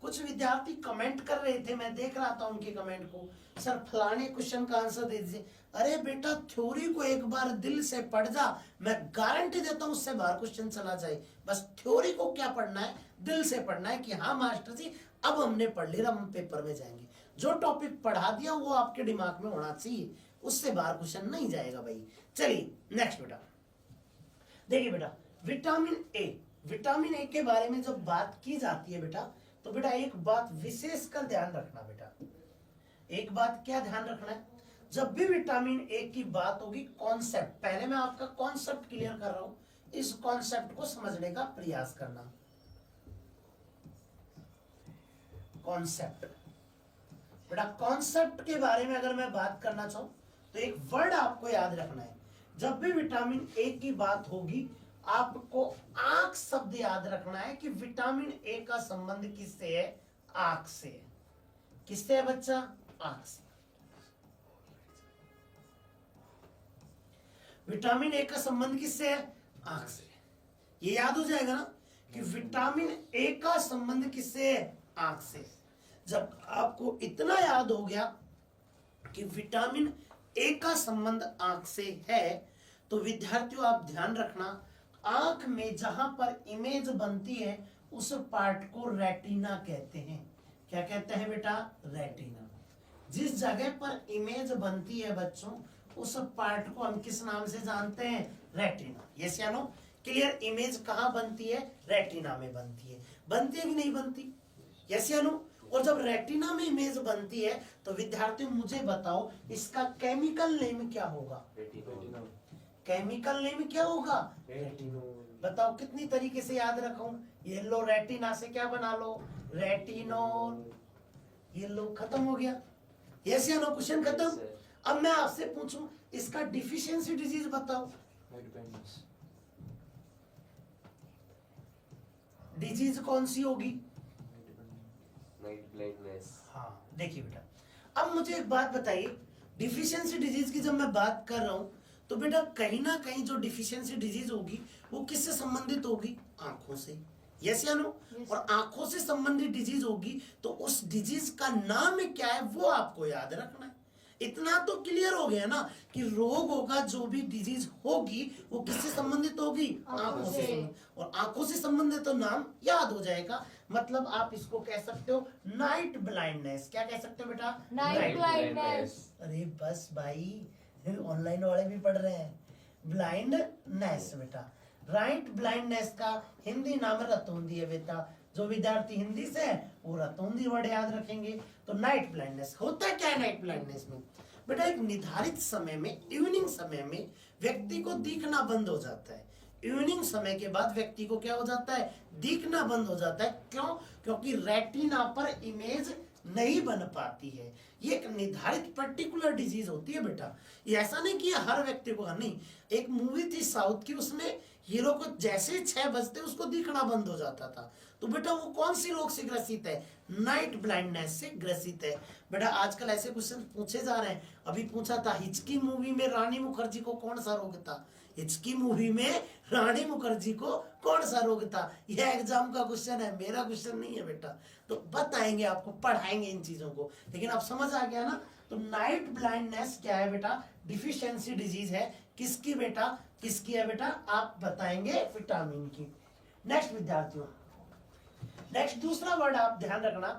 कुछ विद्यार्थी कमेंट कर रहे थे, मैं देख रहा था उनके कमेंट को, सर फलाने क्वेश्चन का आंसर दे दीजिए। अरे बेटा थ्योरी को एक बार दिल से पढ़ जा, मैं गारंटी देता हूं उससे बाहर क्वेश्चन चला जाए। बस थ्योरी को क्या पढ़ना है? दिल से पढ़ना है कि हाँ मास्टर जी अब हमने पढ़ लिया, हम पेपर में जाएंगे। जो टॉपिक पढ़ा दिया वो आपके दिमाग में होना चाहिए, उससे बाहर क्वेश्चन नहीं जाएगा भाई। चलिए नेक्स्ट बेटा, देखिए बेटा विटामिन ए। विटामिन ए के बारे में जब बात की जाती है बेटा, तो बेटा एक बात विशेष कर ध्यान रखना बेटा। एक बात क्या ध्यान रखना है? जब भी विटामिन ए की बात होगी, कॉन्सेप्ट, पहले मैं आपका कॉन्सेप्ट क्लियर कर रहा हूं, इस कॉन्सेप्ट को समझने का प्रयास करना। कॉन्सेप्ट बेटा, कॉन्सेप्ट के बारे में अगर मैं बात करना चाहूं तो एक वर्ड आपको याद रखना है। जब भी विटामिन ए की बात होगी आपको आंख शब्द याद रखना है कि विटामिन ए का संबंध किससे है? आंख से। किससे है बच्चा? आंख से। विटामिन ए का संबंध किससे है? आंख से। ये याद हो जाएगा ना कि विटामिन ए का संबंध किससे है? आंख से। जब आपको इतना याद हो गया कि विटामिन ए का संबंध आंख से है, तो विद्यार्थियों आप ध्यान रखना, आंख में जहां पर इमेज बनती है उस पार्ट को रेटिना कहते हैं। क्या कहते हैं बेटा? रेटिना। जिस जगह पर इमेज बनती है बच्चों, उस पार्ट को हम किस नाम से जानते हैं? रेटिना। यस या नो? क्लियर? इमेज कहां बनती है? रेटिना में बनती है। बनती है कि नहीं बनती? यस या नो? और जब रेटिना में इमेज बनती है तो विद्यार्थियों मुझे बताओ इसका केमिकल नेम क्या होगा? केमिकल नेम क्या होगा? रेटिनोल। बताओ कितनी तरीके से याद रखूं? ये लो रेटिना से क्या बना लो? रेटिनोल। ये लो खत्म हो गया। यस या नो? क्वेश्चन खत्म। अब मैं आपसे पूछूं इसका डिफिशियंसी डिजीज बताओ। डिजीज कौन सी होगी? Night blindness. हाँ देखिए बेटा, अब मुझे एक बात बताइए, डिफिशियंसी डिजीज की जब मैं बात कर रहा हूं तो बेटा कहीं ना कहीं जो डिफिशियंसी डिजीज होगी वो किससे संबंधित होगी? आंखों से। यस या नो? और आंखों से संबंधित डिजीज होगी तो उस डिजीज का नाम क्या है वो आपको याद रखना है। इतना तो क्लियर हो गया ना कि रोग होगा, जो भी डिजीज होगी वो किससे संबंधित होगी? आंखों से। और आंखों से संबंधित तो नाम याद हो जाएगा। मतलब आप इसको कह सकते हो नाइट ब्लाइंडनेस। क्या कह सकते हो बेटा? Night blindness. अरे बस भाई, ऑनलाइन वाले भी पढ़ रहे हैं। ब्लाइंडनेस बेटा, राइट ब्लाइंडनेस का हिंदी नाम रतौंधी है बेटा। जो विद्यार्थी हिंदी से है वो रतौंधी वर्ड याद रखेंगे। तो नाइट ब्लाइंडनेस होता क्या है? नाइट ब्लाइंडनेस में बेटा एक निर्धारित समय में, इवनिंग समय में व्यक्ति को दिखना बंद हो जाता है। इवनिंग समय के बाद व्यक्ति को क्या हो जाता है, दिखना बंद हो जाता है। क्यों? क्योंकि रेटिना पर इमेज नहीं बन पाती है। ये एक निर्धारित पर्टिकुलर डिजीज होती है बेटा। ये ऐसा नहीं कि हर व्यक्ति को, नहीं। एक मूवी थी साउथ की, उसमें हीरो को जैसे 6 बजते उसको दिखना बंद हो जाता था। तो बेटा वो कौन सी रोग से ग्रसित है? नाइट ब्लाइंडनेस से ग्रसित है। बेटा आजकल ऐसे क्वेश्चन पूछे जा रहे हैं। अभी पूछा था हिचकी मूवी में रानी मुखर्जी को कौन सा रोग था? हिचकी मूवी में रानी मुखर्जी को कौन सा रोग था? यह एग्जाम का क्वेश्चन है, मेरा क्वेश्चन नहीं है बेटा। तो बताएंगे आपको, पढ़ाएंगे इन चीजों को। लेकिन अब समझ आ गया ना? तो नाइट ब्लाइंडनेस क्या है बेटा? डिफिशियंसी डिजीज है। किसकी बेटा? किसकी है बेटा? आप बताएंगे विटामिन की। नेक्स्ट विद्यार्थियों, नेक्स्ट दूसरा वर्ड आप ध्यान रखना,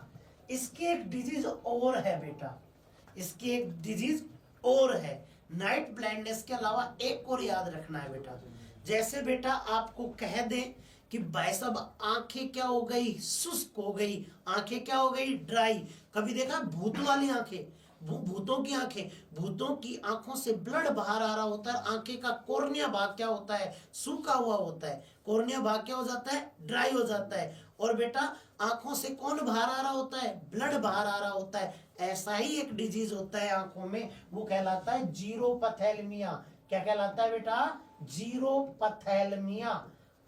इसकी एक डिजीज और है बेटा। इसकी एक डिजीज और है। नाइट ब्लाइंडनेस के अलावा एक और याद रखना है बेटा। जैसे बेटा आपको कह दें कि भाई साहब आंखें क्या हो गई? शुष्क हो गई। आंखें क्या हो गई? ड्राई। कभी देखा भूत वाली आंखें? भूतों की आंखें, भूतों की आंखों से ब्लड बाहर आ रहा होता है। आंखें का कॉर्निया भाग क्या होता है? सूखा हुआ होता है। कॉर्निया भाग क्या हो जाता है? ड्राई हो जाता है। और बेटा आंखों से कौन बाहर आ रहा होता है? ब्लड बाहर आ रहा होता है। ऐसा ही एक डिजीज होता है आंखों में, वो कहलाता है जीरोपथैल्मिया। क्या कहलाता है बेटा? जीरोपथैल्मिया।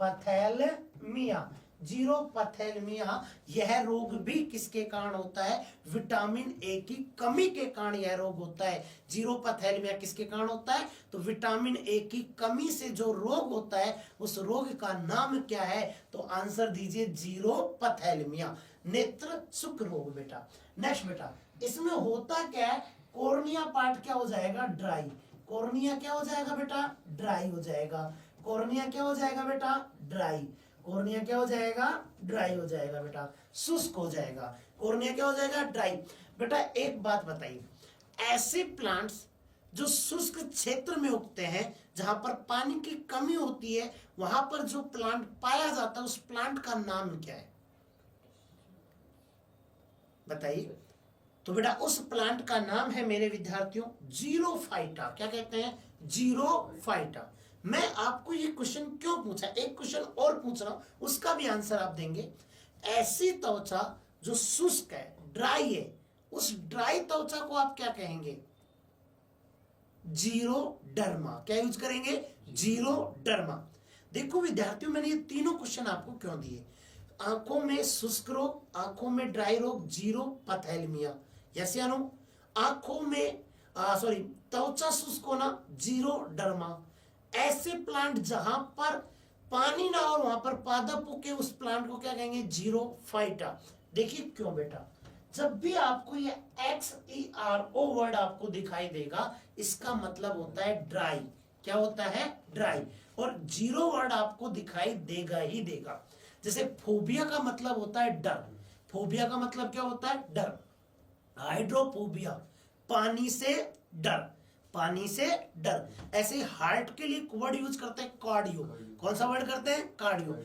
पथैल्मिया, जीरोपथैल्मिया। यह रोग भी किसके कारण होता है? विटामिन ए की कमी के कारण यह रोग होता है। जीरोपथैल्मिया किसके कारण होता है? तो विटामिन ए की कमी से जो रोग होता है, उस रोग का नाम क्या है? तो आंसर दीजिए जीरोपथैल्मिया, नेत्र शुक्र रोग बेटा। नेक्स्ट बेटा, इसमें होता क्या है? कॉर्निया पार्ट क्या हो जाएगा? ड्राई। कॉर्निया क्या हो जाएगा बेटा? ड्राई हो जाएगा। कॉर्निया क्या हो जाएगा बेटा? ड्राई। कॉर्निया क्या हो जाएगा? ड्राई हो जाएगा बेटा, शुष्क हो जाएगा। कॉर्निया क्या हो जाएगा? ड्राई। बेटा एक बात बताइए, ऐसे प्लांट्स जो शुष्क क्षेत्र में उगते हैं, जहां पर पानी की कमी होती है, वहां पर जो प्लांट पाया जाता है, उस प्लांट का नाम क्या है? बताइए। तो बेटा उस प्लांट का नाम है मेरे विद्यार्थियों जीरोफाइटा। क्या कहते हैं? जीरोफाइटा। मैं आपको ये क्वेश्चन क्यों पूछा, एक क्वेश्चन और पूछ रहा हूं, उसका भी आंसर आप देंगे। ऐसी त्वचा जो शुष्क है, ड्राई है, उस ड्राई त्वचा को आप क्या कहेंगे? जीरोडर्मा। क्या यूज करेंगे? जीरोडर्मा। देखो विद्यार्थियों, मैंने ये तीनों क्वेश्चन आपको क्यों दिए? आंखों में शुष्क रोग, आंखों में ड्राई रोग, जीरोपथैल्मिया। यस या नो? आंखों में त्वचा शुष्क होना, जीरोडर्मा। ऐसे प्लांट जहां पर पानी ना हो, वहां पर पादप उगे, उस प्लांट को क्या कहेंगे? जीरोफाइटा। देखिए क्यों बेटा, जब भी आपको ये XERO वर्ड आपको दिखाई देगा, इसका मतलब होता है ड्राई। क्या होता है? ड्राई। और जीरो वर्ड आपको दिखाई देगा ही देगा। जैसे फोबिया का मतलब होता है डर। फोबिया का मतलब क्या होता है? डर। हाइड्रोफोबिया, पानी से डर, पानी से डर। ऐसे हार्ट के लिए वर्ड यूज करते हैं कार्डियो। कौन सा वर्ड करते हैं? कार्डियो।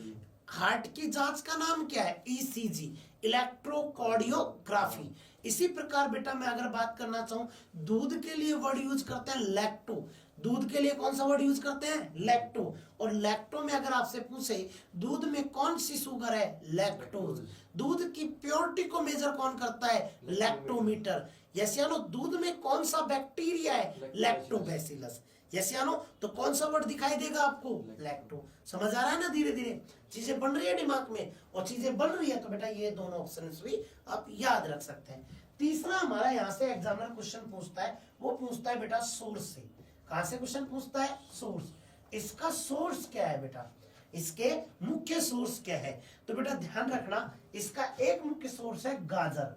हार्ट की जांच का नाम क्या है? ECG, electrocardiography. इसी प्रकार बेटा मैं अगर बात करना चाहूं, दूध के लिए वर्ड यूज करते हैं लैक्टो। दूध के लिए कौन सा वर्ड यूज करते हैं? लैक्टो। और लैक्टो में अगर आपसे पूछे दूध में कौन सी शुगर है? लैक्टोज। दूध की प्योरिटी को मेजर कौन करता है? लैक्टोमीटर। यस या नो? दूध में कौन सा बैक्टीरिया है? लैक्टोबैसिलस। यस या नो? तो कौन सा वर्ड दिखाई देगा आपको? लैक्टो। समझ आ रहा है ना? धीरे धीरे चीजें बन रही है दिमाग में, और चीजें बन रही है तो बेटा ये दोनों ऑप्शंस भी आप याद रख सकते हैं। तीसरा हमारा यहाँ से एग्जामिनर क्वेश्चन पूछता है, वो पूछता है बेटा सोर्स से। कहां से क्वेश्चन पूछता है? सोर्स। इसका सोर्स क्या है बेटा? इसके मुख्य सोर्स क्या है? तो बेटा ध्यान रखना, इसका एक मुख्य सोर्स है गाजर।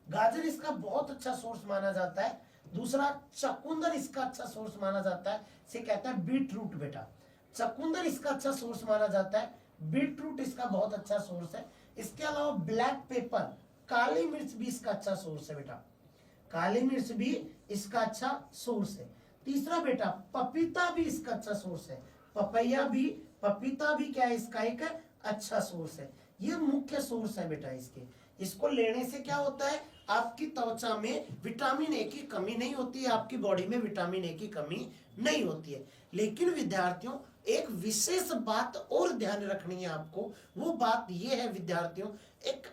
गाजर इसका बहुत अच्छा सोर्स माना जाता है। दूसरा चकुंदर इसका अच्छा सोर्स माना जाता है, इसे कहता है बीट रूट बेटा। चकुंदर इसका अच्छा सोर्स माना जाता है, बीट रूट इसका बहुत अच्छा सोर्स है। इसके अलावा ब्लैक पेपर, काली मिर्च भी इसका अच्छा सोर्स है बेटा। काली मिर्च भी इसका अच्छा सोर्स है। तीसरा बेटा पपीता भी इसका अच्छा सोर्स है। पपीता भी क्या है? इसका एक अच्छा सोर्स है। ये मुख्य सोर्स है बेटा इसके। इसको लेने से क्या होता है? आपकी त्वचा में विटामिन ए की कमी नहीं होती है, आपकी बॉडी में विटामिन ए की कमी नहीं होती है। लेकिन विद्यार्थियों एक विशेष बात और ध्यान रखनी है आपको, वो बात ये है विद्यार्थियों, एक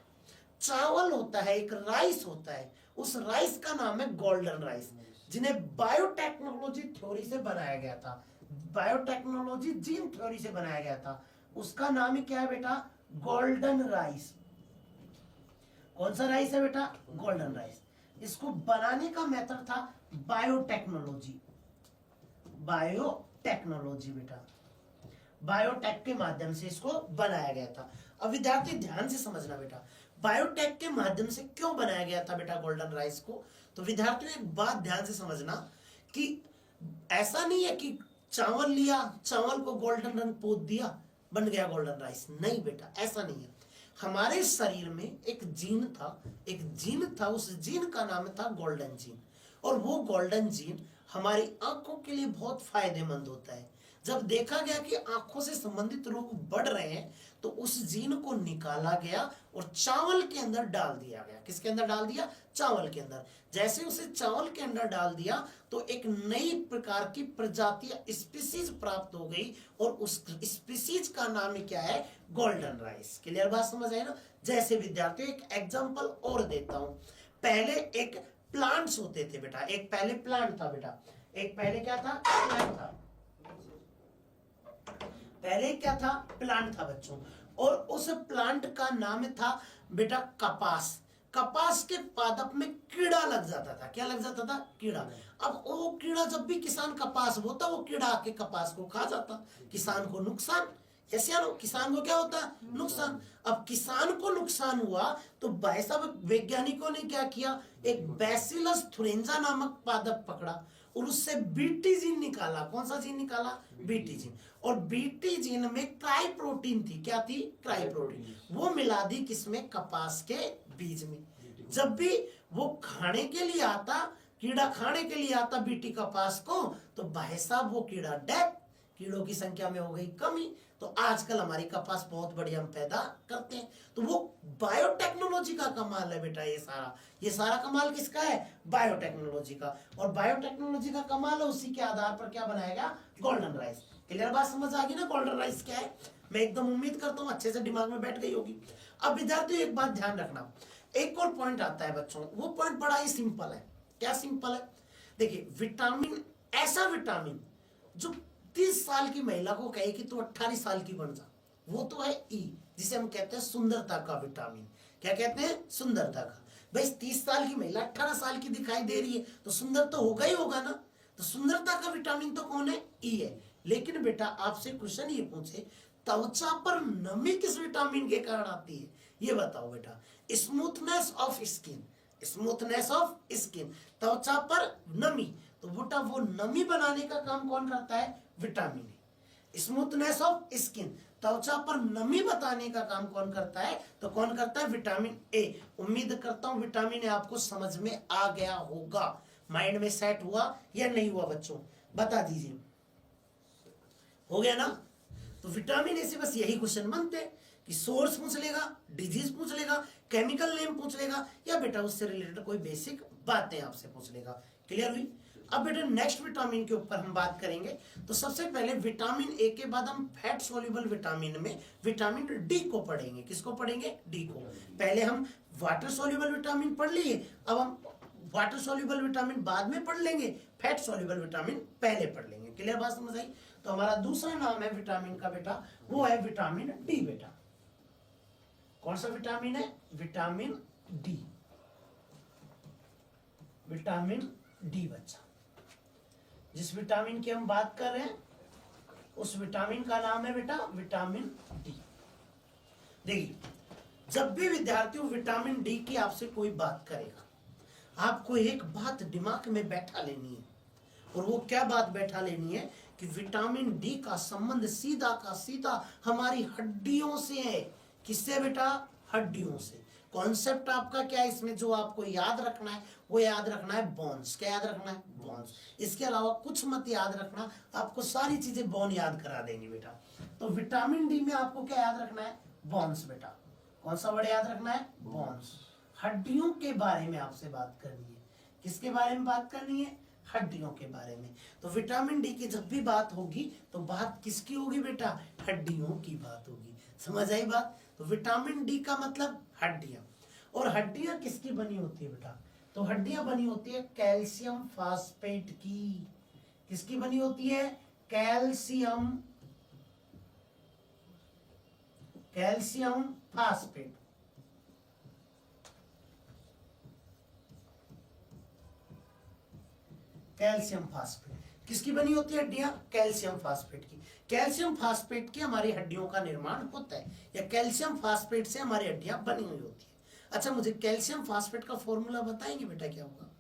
चावल होता है, एक राइस होता है, उस राइस का नाम है गोल्डन राइस, जिन्हें बायोटेक्नोलॉजी थ्योरी से बनाया गया था, बायोटेक्नोलॉजी जीन थ्योरी से बनाया गया था। उसका नाम ही क्या है बेटा? Golden rice. कौन सा राइस है बेटा? Golden rice. इसको बनाने का मेथड था बायोटेक्नोलॉजी, बायोटेक्नोलॉजी बेटा, बायोटेक के माध्यम से इसको बनाया गया था। अब विद्यार्थी ध्यान से समझना बेटा, बायोटेक के माध्यम से क्यों बनाया गया था बेटा गोल्डन राइस को? तो विद्यार्थियों एक बात ध्यान से समझना कि ऐसा नहीं है कि चावल लिया, चावल को गोल्डन रंग पोत दिया, बन गया गोल्डन राइस। नहीं बेटा, ऐसा नहीं है। हमारे शरीर में एक जीन था, उस जीन का नाम था गोल्डन जीन, और वो गोल्डन जीन हमारी आंखों के लिए बहुत फायदेमंद होता है। जब देखा गया कि आंखों से संबंधित रोग बढ़ रहे हैं, तो उस जीन को निकाला गया और चावल के अंदर डाल दिया गया। किसके अंदर डाल दिया? चावल के अंदर। जैसे उसे चावल के अंदर डाल दिया तो एक नई प्रकार की प्रजाति स्पीसीज प्राप्त हो गई, और उस स्पीसीज का नाम क्या है? Golden rice. क्लियर बात समझ आई ना? जैसे विद्यार्थियों एक एग्जांपल और देता हूं। पहले एक प्लांट्स होते थे बेटा, एक पहले प्लांट था बेटा, एक पहले क्या था? प्लांट था। पहले क्या था? प्लांट था बच्चों, और उस प्लांट का नाम था बेटा कपास। कपास के पादप में कीड़ा लग जाता था। क्या लग जाता था? कीड़ा। अब वो कीड़ा, जब भी किसान कपास बोता, वो कीड़ा आके कपास को खा जाता, किसान को नुकसान। ऐसे किसान को क्या होता? नुकसान। अब किसान को नुकसान हुआ तो भाई साहब वैज्ञानिकों ने क्या किया? एक बैसिलस थुरेंजा नामक पादप पकड़ा और उससे बीटी जीन निकाला। कौन सा जीन निकाला? BT gene. और बीटी जीन में क्राई प्रोटीन थी। क्या थी? Cry protein. वो मिला दी किसमें? कपास के बीज में। जब भी वो खाने के लिए आता, कीड़ा खाने के लिए आता बीटी कपास को, तो भाई साहब वो कीड़ा डेथ, कीड़ों की संख्या में हो गई कमी। तो आजकल हमारी कपास बहुत बढ़िया हम पैदा करते हैं। तो वो बायोटेक्नोलॉजी का कमाल है बेटा। ये सारा कमाल किसका है? बायोटेक्नोलॉजी का। और बायोटेक्नोलॉजी का कमाल है, उसी के आधार पर क्या बनाएगा? Golden rice. क्लियर बात समझ आ गई ना? गोल्डन राइस क्या है? मैं एकदम उम्मीद करता हूं अच्छे से दिमाग में बैठ गई होगी। अब विद्यार्थियों एक बात ध्यान रखना, एक और पॉइंट आता है बच्चों, वो पॉइंट बड़ा ही सिंपल है। क्या सिंपल है? देखिए विटामिन, ऐसा विटामिन जो 30 साल की महिला को कहे कि तू 18 साल की बन जा, वो तो है ई, जिसे हम कहते हैं सुंदरता का विटामिन। क्या कहते हैं? सुंदरता का। भाई 30 साल की महिला 18 साल की दिखाई दे रही है तो सुंदर तो होगा ही होगा ना। तो सुंदरता का विटामिन तो कौन है? ई है। लेकिन बेटा आपसे क्वेश्चन ये पूछे, त्वचा पर नमी किस विटामिन के कारण आती है? ये बताओ बेटा। Smoothness of skin, smoothness of skin, त्वचा पर नमी। तो बेटा वो नमी बनाने का काम कौन करता है? Vitamin A. Smoothness of skin, त्वचा पर नमी बताने का काम कौन करता है? तो कौन करता है? Vitamin A. उम्मीद करता हूं विटामिन ए आपको समझ में आ गया होगा, माइंड में सेट हुआ या नहीं हुआ बच्चों? बता दीजिए। हो गया ना? तो विटामिन ए से बस यही क्वेश्चन बनते हैं कि सोर्स पूछ लेगा, डिजीज पूछ लेगा, केमिकल नेम पूछ लेगा, या बेटा उससे रिलेटेड कोई बेसिक बातें आपसे पूछ लेगा। क्लियर हुई? अब बेटा नेक्स्ट विटामिन के ऊपर हम बात करेंगे। तो सबसे पहले विटामिन ए के बाद हम फैट सोल्यूबल विटामिन में विटामिन डी को पढ़ेंगे। किसको पढ़ेंगे? डी को। पहले हम वाटर सोल्यूबल विटामिन पढ़ लिए, अब हम वाटर सोल्यूबल विटामिन बाद में पढ़ लेंगे, फैट सोल्यूबल विटामिन पहले पढ़ लेंगे। क्लियर बात समझ आई? तो हमारा दूसरा नाम है विटामिन का बेटा, वो है विटामिन डी बेटा। कौन सा विटामिन है? Vitamin D. विटामिन डी बच्चा, जिस विटामिन की हम बात कर रहे हैं उस विटामिन का नाम है बेटा विटामिन डी। देखिए जब भी विद्यार्थियों विटामिन डी की आपसे कोई बात करेगा, आपको एक बात दिमाग में बैठा लेनी है, और वो क्या बात बैठा लेनी है कि विटामिन डी का संबंध सीधा का सीधा हमारी हड्डियों से है। किससे बेटा? हड्डियों से। कॉन्सेप्ट आपका क्या है इसमें जो आपको याद रखना है? वो याद रखना है बोन्स। क्या याद रखना है? बोन्स। इसके अलावा कुछ मत याद रखना, आपको सारी चीजें बोन याद करा देंगी बेटा। तो विटामिन डी में आपको क्या याद रखना है? बोन्स बेटा। कौन सा वर्ड याद रखना है? बोन्स। हड्डियों के बारे में आपसे बात करनी है। किसके बारे में बात करनी है? हड्डियों के बारे में। तो विटामिन डी की जब भी बात होगी तो बात किसकी होगी बेटा? हड्डियों की बात होगी। समझ आई बात? तो विटामिन डी का मतलब हड्डियां। और हड्डियां किसकी बनी होती है बेटा? तो हड्डियां बनी होती है कैल्शियम फास्फेट की। किसकी बनी होती है? Calcium phosphate. कैल्शियम फास्फेट किसकी बनी होती है? हड्डियां कैल्शियम फास्फेट की। कैल्शियम फास्फेट की हमारी हड्डियों का निर्माण होता है, या कैल्शियम फास्फेट से हमारी हड्डियां बनी हुई होती है। अच्छा, मुझे कैल्शियम फास्फेट का फॉर्मूला बताएंगे बेटा क्या होगा?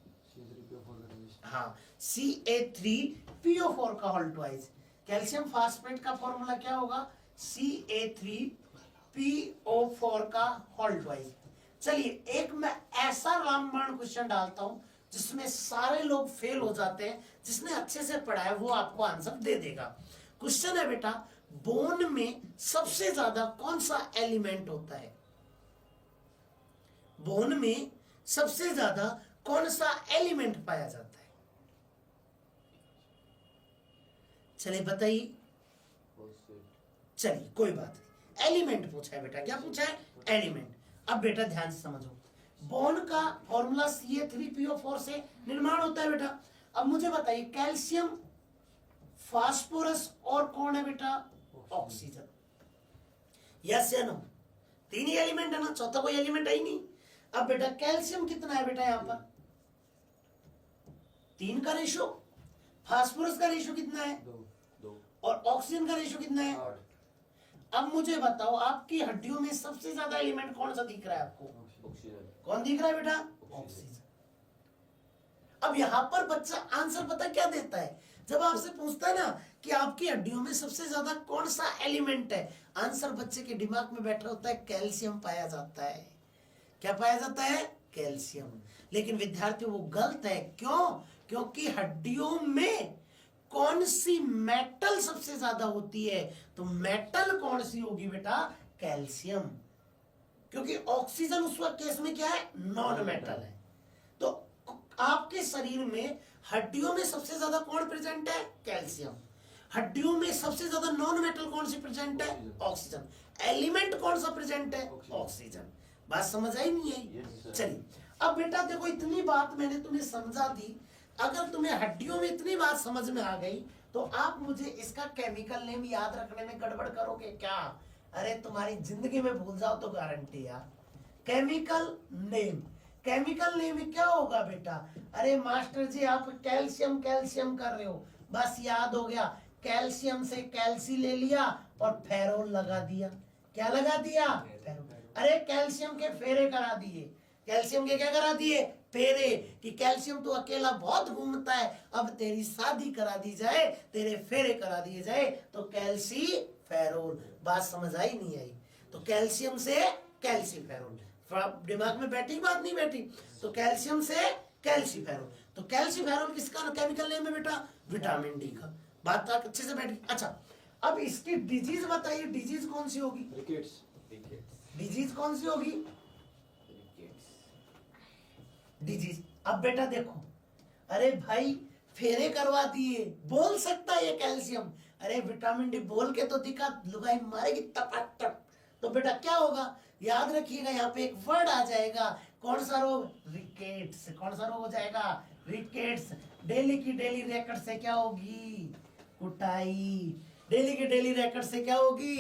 हाँ, Ca3PO4 का होल ट्वाइस। कैल्शियम फास्फेट का फॉर्मूला क्या होगा? Ca3PO4 का होल ट्वाइस। चलिए, एक मैं ऐसा रामबाण क्वेश्चन डालता हूं जिसमें सारे लोग फेल हो जाते हैं। जिसने अच्छे से पढ़ा है वो आपको आंसर दे देगा। क्वेश्चन है बेटा, बोन में सबसे ज्यादा कौन सा एलिमेंट होता है? बोन में सबसे ज्यादा कौन सा एलिमेंट पाया जाता है? चलिए बताइए। चलिए कोई बात नहीं, एलिमेंट पूछा है बेटा। क्या पूछा है? एलिमेंट। अब बेटा ध्यान से समझो, बोन का फॉर्मूला Ca3PO4 से निर्माण होता है बेटा। अब मुझे बताइए, कैल्शियम, फास्फोरस और कौन है बेटा? ऑक्सीजन। यस या नो? तीन ही एलिमेंट है ना, चौथा कोई एलिमेंट है ही नहीं। अब बेटा कैल्शियम कितना है बेटा यहां पर? 3 का रेशो। फास्फोरस का रेशो कितना है? 2। और ऑक्सीजन का रेशो कितना है? 8। अब मुझे बताओ, आपकी हड्डियों में सबसे ज्यादा एलिमेंट कौन सा दिख रहा है आपको? ऑक्सीजन। कौन दिख रहा है बेटा? ऑक्सीजन। अब यहां पर बच्चा आंसर पता क्या देता है? जब आपसे पूछता है ना कि आपकी हड्डियों में सबसे ज्यादा कौन सा एलिमेंट है, आंसर बच्चे के दिमाग में बैठा होता है कैल्शियम पाया जाता है। क्या पाया जाता है? कैल्शियम। लेकिन विद्यार्थियों वो गलत है। क्यों? क्योंकि हड्डियों में कौन सी मेटल सबसे ज्यादा होती है? तो मेटल कौन सी होगी बेटा? कैल्शियम। क्योंकि ऑक्सीजन उस वक्त केस में क्या है? नॉन मेटल है। तो आपके शरीर में हड्डियों में सबसे ज्यादा कौन प्रेजेंट है? कैल्शियम। हड्डियों में सबसे ज्यादा नॉन मेटल कौन सी प्रेजेंट है? ऑक्सीजन। एलिमेंट कौन सा प्रेजेंट है? ऑक्सीजन। बात समझ आई नहीं आई? चलिए, अब बेटा देखो, इतनी बात मैंने तुम्हें समझा दी। अगर तुम्हें हड्डियों में इतनी बात समझ में आ गई तो आप मुझे इसका केमिकल नेम याद रखने में गड़बड़ करोगे क्या? अरे तुम्हारी जिंदगी में भूल जाओ तो गारंटी यार। केमिकल नेम, केमिकल नेम क्या होगा बेटा? अरे मास्टर जी आप कैल्शियम कैल्शियम कर रहे हो, बस याद हो गया। कैल्शियम से कैल्सी ले लिया और फेरोल लगा दिया। क्या लगा दिया? फेरोल। अरे कैल्शियम के फेरे करा दिए। कैल्शियम के क्या करा दिए? फेरे। कि कैल्शियम तो अकेला बहुत घूमता है, अब तेरी शादी करा दी जाए, तेरे फेरे करा दिए जाए, तो कैल्सी फेरोल। बात समझ आई नहीं आई? तो कैल्शियम से कैल्सी फेरोल। दिमाग में बैठी बात नहीं बैठी? तो कैल्शियम से कैल्सी फेरोल। तो कैल्सी फेरोल किसका केमिकल नेम है बेटा? विटामिन डी का। बात तो अच्छे से बैठी। अच्छा, अब इसकी डिजीज बताइए, डिजीज कौन सी होगी? रिकेट्स। डिजीज कौन सी होगी? डिजीज। अब बेटा देखो, अरे भाई फेरे करवा दिए, बोल सकता है ये कैल्शियम। अरे विटामिन डी बोल के तो दिखा, लुगाई मारेगी टपाटप। तो बेटा क्या होगा? याद रखिएगा, यहाँ पे एक वर्ड आ जाएगा। कौन सा रोग? रिकेट्स। कौन सा रोग हो जाएगा? रिकेट्स। डेली की डेली रैकेट से क्या होगी? कुटाई। डेली की डेली रैकेट से क्या होगी?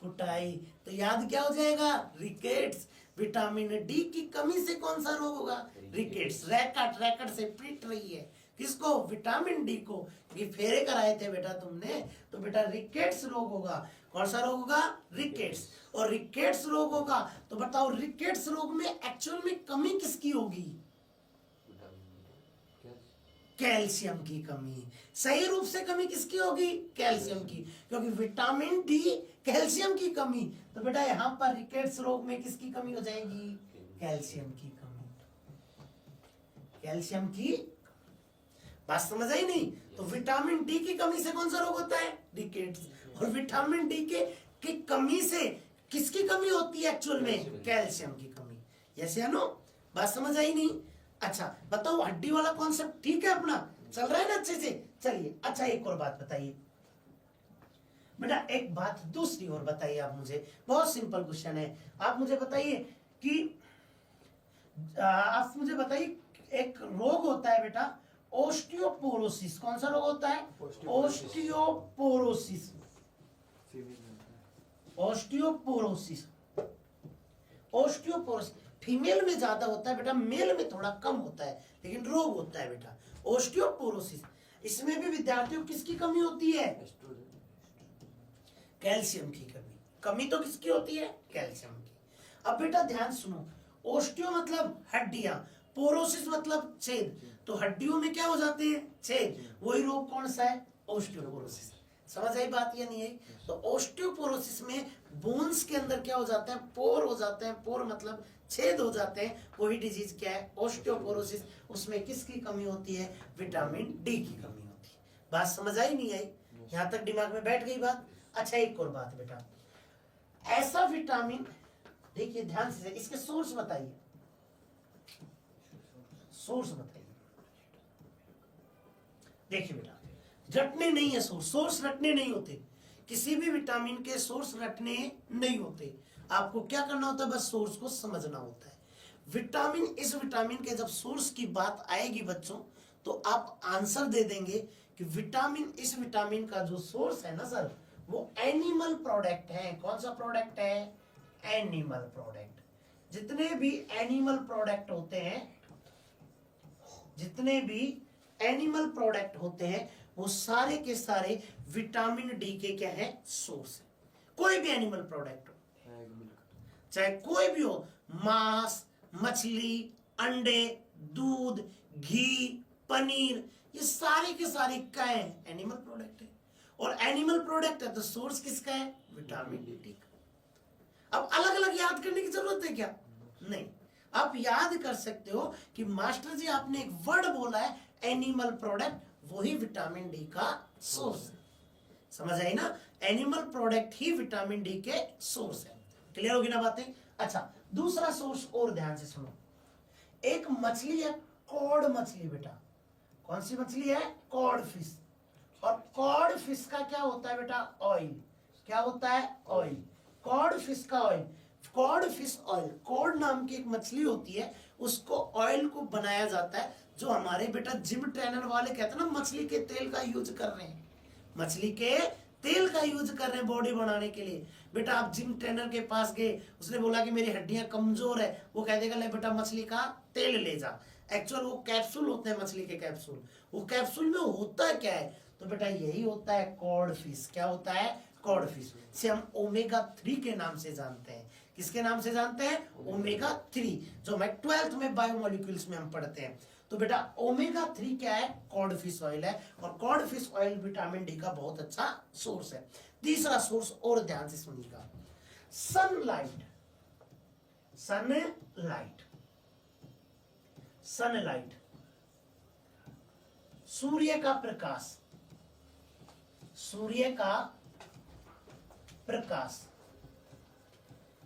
कुटाई। तो याद क्या हो जाएगा? रिकेट्स। विटामिन डी की कमी से कौन सा रोग होगा? रिकेट्स। रैकेट, रैकेट से पीट रही है किसको? विटामिन डी को। ये फेरे कराए थे बेटा तुमने, तो बेटा रिकेट्स रोग होगा। कौन सा रोग होगा? रिकेट्स। और रिकेट्स रोग होगा तो बताओ, रिकेट्स रोग में एक्चुअल में कमी किसकी होगी? कैल्शियम की कमी। सही रूप से कमी किसकी होगी? कैल्शियम की। क्योंकि विटामिन डी कैल्शियम की कमी, तो बेटा यहां पर रिकेट्स रोग में किसकी कमी हो जाएगी? कैल्शियम की कमी। कैल्शियम की। बात समझ आई नहीं? तो विटामिन डी की कमी से कौन सा रोग होता है? रिकेट्स। और विटामिन डी की कमी से किसकी कमी होती है एक्चुअल में? कैल्शियम की कमी। यस या नो? बात समझ आई नहीं? अच्छा बताओ, हड्डी वाला कॉन्सेप्ट ठीक है अपना, चल रहा है ना अच्छे से? चलिए अच्छा एक और बात बताइए बेटा, एक बात दूसरी और बताइए आप मुझे, बहुत सिंपल क्वेश्चन है। आप मुझे बताइए कि आप मुझे बताइए, एक रोग होता है बेटा ओस्टियोपोरोसिस। कौन सा रोग होता है? ओस्टियोपोरोसिस। ओस्टियोपोरोसिस, ओस्टियोपोरोसिस फीमेल में ज्यादा होता है बेटा, मेल में थोड़ा कम होता है, लेकिन रोग होता है बेटा ओस्टियोपोरोसिस। इसमें भी विद्यार्थियों किसकी कमी होती है? कैल्शियम की कमी। कमी तो किसकी होती है? कैल्शियम की। अब बेटा ध्यान सुनो, ओस्टियो मतलब हड्डियां, पोरोसिस मतलब छेद, तो हड्डियों में क्या हो जाते हैं? छेद। वही रोग कौन सा है? ओस्टियोपोरोसिस। समझ आई बात या नहीं आई? तो ओस्टियोपोरोसिस में बोन्स के अंदर क्या हो जाता है? पोर हो जाते हैं। पोर मतलब छेद हो जाते हैं। वही डिजीज क्या है? ओस्टियोपोरोसिस। उसमें किसकी कमी होती है? विटामिन डी की कमी होती है। बात समझ आई नहीं आई? यहां तक दिमाग में बैठ गई बात? अच्छा एक और बात बेटा, ऐसा विटामिन, देखिए ध्यान से, इसके सोर्स बताइए, सोर्स बताइए। देखिए बेटा, रटने नहीं है सोर्स, सोर्स रटने नहीं होते, किसी भी विटामिन के सोर्स रटने नहीं होते। आपको क्या करना होता है? बस सोर्स को समझना होता है। विटामिन, इस विटामिन के जब सोर्स की बात आएगी बच्चों, तो आप आंसर दे देंगे कि विटामिन, इस विटामिन का जो सोर्स है ना सर, वो एनिमल प्रोडक्ट है। कौन सा प्रोडक्ट है? Animal product. जितने भी एनिमल प्रोडक्ट होते हैं, जितने भी एनिमल प्रोडक्ट होते हैं, वो सारे के सारे विटामिन डी के क्या है? सोर्स है। कोई भी एनिमल प्रोडक्ट हो, चाहे कोई भी हो, मांस, मछली, अंडे, दूध, घी, पनीर, ये सारे के सारे क्या है? एनिमल प्रोडक्ट है। और एनिमल प्रोडक्ट है तो सोर्स किसका है? विटामिन डी का। अब अलग अलग याद करने की जरूरत है क्या? नहीं, आप याद कर सकते हो कि मास्टर जी आपने एक वर्ड बोला है एनिमल प्रोडक्ट, वही विटामिन डी का सोर्स है। समझ आई ना? एनिमल प्रोडक्ट ही विटामिन डी के सोर्स है। क्लियर होगी ना बातें? अच्छा दूसरा सोर्स और ध्यान से सुनो, एक मछली है कॉड मछली बेटा। कौन सी मछली है? Cod fish. और कॉड फिश का क्या होता है बेटा? ऑयल। क्या होता है? ऑयल। कॉड फिश का oil, cod fish oil, cod नाम की एक मछली होती है, उसको ऑयल को बनाया जाता है। जो हमारे बेटा जिम ट्रेनर वाले कहते हैं ना, मछली के तेल का यूज कर रहे हैं, मछली के तेल का यूज कर रहे हैं बॉडी बनाने के लिए। बेटा आप जिम ट्रेनर के पास गए, उसने बोला कि मेरी हड्डियां कमजोर है, वो कह देगा ले बेटा मछली का तेल ले जा। एक्चुअल वो कैप्सूल होते हैं, मछली के कैप्सूल। वो कैप्सूल में होता क्या है? तो बेटा यही होता है कॉड फिश। क्या होता है? कॉड फिश से हम ओमेगा 3 के नाम से जानते हैं। किसके नाम से जानते हैं? ओमेगा 3, जो मैं 12th में बायोमोलिक्यूल्स में हम पढ़ते हैं। तो बेटा ओमेगा 3 क्या है? कॉड फिश ऑयल है। और cod fish oil vitamin D का बहुत अच्छा सोर्स है। तीसरा सोर्स और ध्यान से सुनिएगा, सनलाइट। सनलाइट, सनलाइट, सूर्य का प्रकाश, सूर्य का प्रकाश,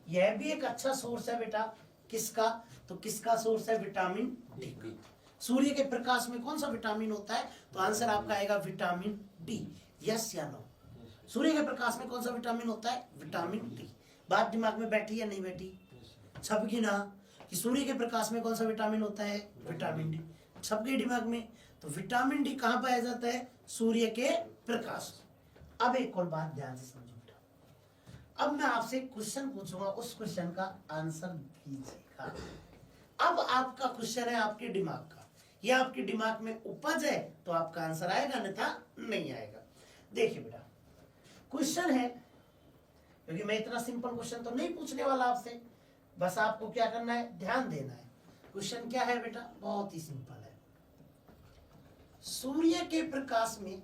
यह भी एक अच्छा सोर्स है बेटा। किसका? तो किसका सोर्स है? विटामिन डी का। सूर्य के प्रकाश में कौन सा विटामिन होता है? तो आंसर आपका आएगा विटामिन डी। यस या नो? सूर्य के प्रकाश में कौन सा विटामिन होता है? Vitamin D. बात दिमाग में बैठी या नहीं बैठी? छप गई ना कि सूर्य के प्रकाश में कौन सा विटामिन होता है? Vitamin D. छप गई दिमाग में? तो विटामिन डी कहां पाया जाता है? सूर्य के प्रकाश। अब एक और बात ध्यान से समझो बेटा, अब मैं आपसे क्वेश्चन पूछूंगा, उस क्वेश्चन का आंसर दीजिएगा। अब आपका क्वेश्चन है आपके दिमाग का, यह आपके दिमाग में उपज है तो आपका आंसर आएगा, अन्यथा नहीं आएगा। देखिए बेटा क्वेश्चन है, क्योंकि मैं इतना सिंपल क्वेश्चन तो नहीं पूछने वाला आपसे, बस आपको क्या करना है? ध्यान देना है। क्वेश्चन क्या है बेटा? बहुत ही सिंपल है। सूर्य के प्रकाश में,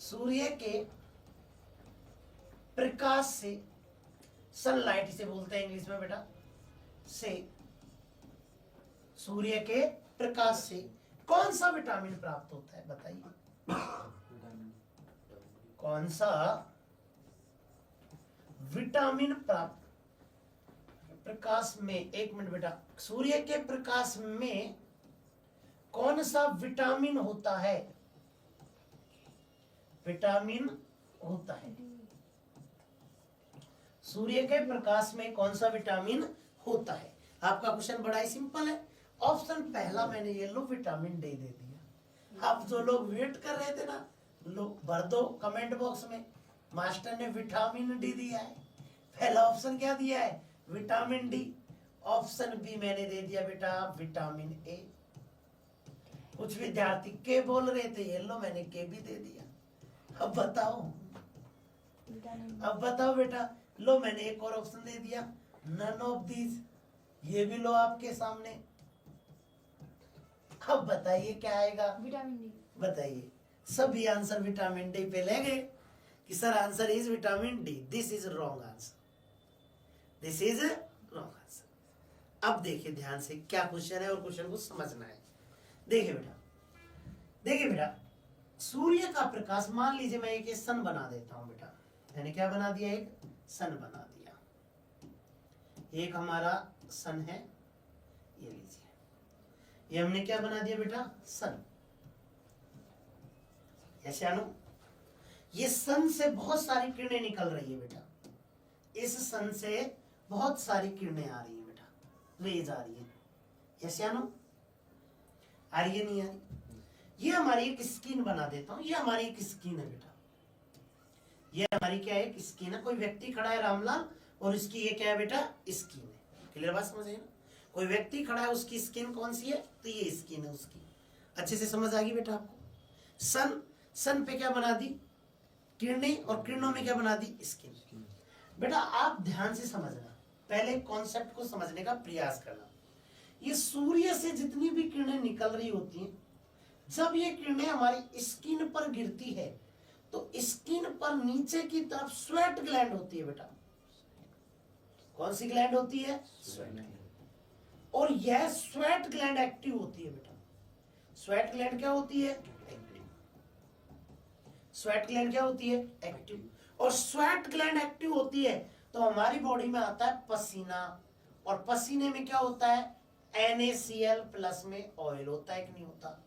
सूर्य के प्रकाश से, सनलाइट इसे बोलते हैं इंग्लिश में बेटा, से, सूर्य के प्रकाश से कौन सा विटामिन प्राप्त होता है? बताइए कौन सा विटामिन प्राप्त प्रकाश में, एक मिनट बेटा, सूर्य के प्रकाश में कौन सा विटामिन होता है? विटामिन होता है। सूर्य के प्रकाश में कौन सा विटामिन होता है? आपका क्वेश्चन बड़ा ही सिंपल है। ऑप्शन पहला मैंने ये लो विटामिन डी दे दिया। आप जो लोग वेट कर रहे थे ना, लोग भर दो कमेंट बॉक्स में, मास्टर ने विटामिन डी दिया है। पहला ऑप्शन क्या दिया है? Vitamin D. ऑप्शन बी मैंने दे दिया बेटा विटामिन ए। कुछ विद्यार्थी के बोल रहे थे, ये लो मैंने के भी दे दिया। अब बताओ, अब बताओ बेटा, लो मैंने एक और ऑप्शन दे दिया नन ऑफ दीज, ये भी लो आपके सामने। अब बताइए क्या आएगा? Vitamin D. बताइए, सभी आंसर विटामिन डी पे ले गए कि sir answer is vitamin D. This is wrong answer, this is wrong answer. अब देखिए ध्यान से क्या क्वेश्चन है और क्वेश्चन को समझना है। देखिए बेटा, देखिए बेटा, सूर्य का प्रकाश, मान लीजिए मैं एक सन बना देता हूं बेटा। मैंने क्या बना दिया? एक सन बना दिया। एक हमारा सन है, ये लीजिए, ये हमने क्या बना दिया बेटा? सन। ऐसे आनो, ये सन से बहुत सारी किरणें निकल रही है बेटा। इस सन से बहुत सारी किरणें आ रही है बेटा, रेज आ रही है। ऐसे आनो, आ रही है नहीं आ रही? ये हमारी एक स्किन बना देता हूं, ये हमारी एक स्किन है बेटा। ये हमारी क्या है? एक स्किन है। कोई व्यक्ति खड़ा है रामलाल, और इसकी ये क्या है बेटा? स्किन है। क्लियर बात समझ आई ना? कोई व्यक्ति खड़ा है, उसकी स्किन कौन सी है? तो ये स्किन है उसकी। अच्छे से समझ आ गई बेटा आपको? सन, सन पे क्या बना दी? किरणें, और किरणों में क्या बना दी? स्किन। बेटा आप ध्यान से समझना, पहले कॉन्सेप्ट को समझने का प्रयास करना। ये सूर्य से जितनी भी किरणें निकल रही होती हैं, जब ये किरणें हमारी स्किन पर गिरती है तो स्किन पर नीचे की तरफ स्वेट ग्लैंड होती है बेटा। कौन सी ग्लैंड होती है? स्वेट। और यह स्वेट ग्लैंड एक्टिव होती है बेटा। स्वेट ग्लैंड क्या होती है? एक्टिव। स्वेट ग्लैंड क्या होती है? एक्टिव। और स्वेट ग्लैंड एक्टिव होती है तो हमारी बॉडी में आता है पसीना, और पसीने में क्या होता है? NaCl प्लस में ऑयल होता है कि नहीं होता?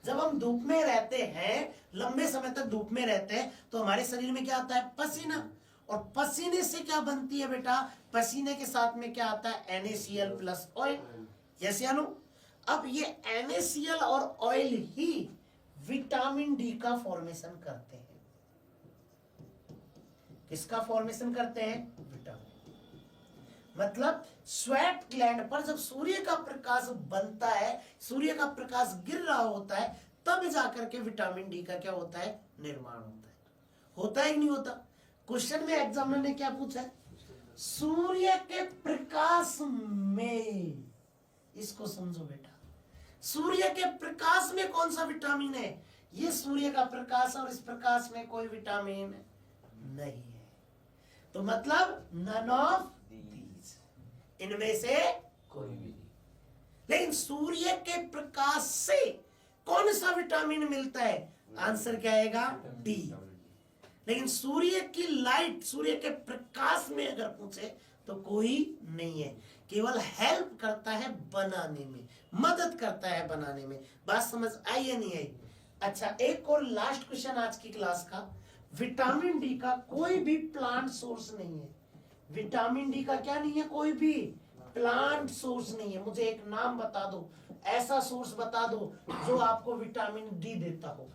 जब हम धूप में रहते हैं, लंबे समय तक धूप में रहते हैं, तो हमारे शरीर में क्या आता है? पसीना। और पसीने से क्या बनती है बेटा? पसीने के साथ में क्या आता है? NaCl plus oil. यस या नो? अब ये NaCl और ऑयल ही विटामिन डी का फॉर्मेशन करते हैं। किसका फॉर्मेशन करते हैं? विटामिन। मतलब स्वेट ग्लैंड पर जब सूर्य का प्रकाश बनता है, सूर्य का प्रकाश गिर रहा होता है, तब जाकर के विटामिन डी का क्या होता है? निर्माण होता है। होता है कि नहीं होता? क्वेश्चन में एग्जामिनर ने क्या पूछा है? सूर्य के प्रकाश में, इसको समझो बेटा, सूर्य के प्रकाश में कौन सा विटामिन है? ये सूर्य का प्रकाश, और इस प्रकाश में कोई विटामिन नहीं है। तो मतलब नन ऑफ दीज, इनमें से कोई भी नहीं। लेकिन सूर्य के प्रकाश से कौन सा विटामिन मिलता है? आंसर क्या आएगा? डी। लेकिन सूर्य की लाइट, सूर्य के प्रकाश में अगर पूछे तो कोई नहीं है। केवल हेल्प करता है बनाने में, मदद करता है बनाने में। बात समझ आई या नहीं आई? अच्छा, एक और लास्ट क्वेश्चन आज की क्लास का। विटामिन डी का कोई भी प्लांट सोर्स नहीं है। विटामिन डी का क्या नहीं है? कोई भी प्लांट सोर्स नहीं है। मुझे एक नाम बता दो, ऐसा सोर्स बता दो जो आपको विटामिन डी देता हो।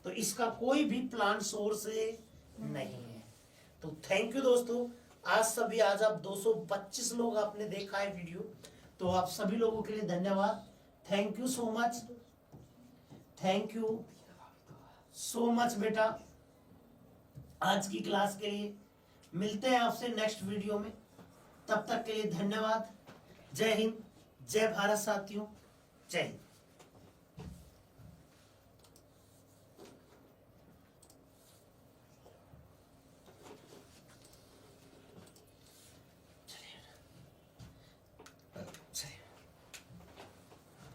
तो इसका कोई भी प्लांट सोर्स नहीं है। तो थैंक यू दोस्तों। आज आप 225 लोग आपने देखा है वीडियो, तो आप सभी लोगों के लिए धन्यवाद। Thank you so much, thank you so much बेटा आज की क्लास के लिए। मिलते हैं आपसे नेक्स्ट वीडियो में, तब तक के लिए धन्यवाद। जय हिंद, जय भारत साथियों, जय हिंद।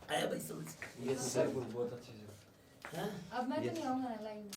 आया भाई समझ? ये सर बहुत अच्छे से। हाँ? अब मैं तो नहीं आऊंगा लाइव में।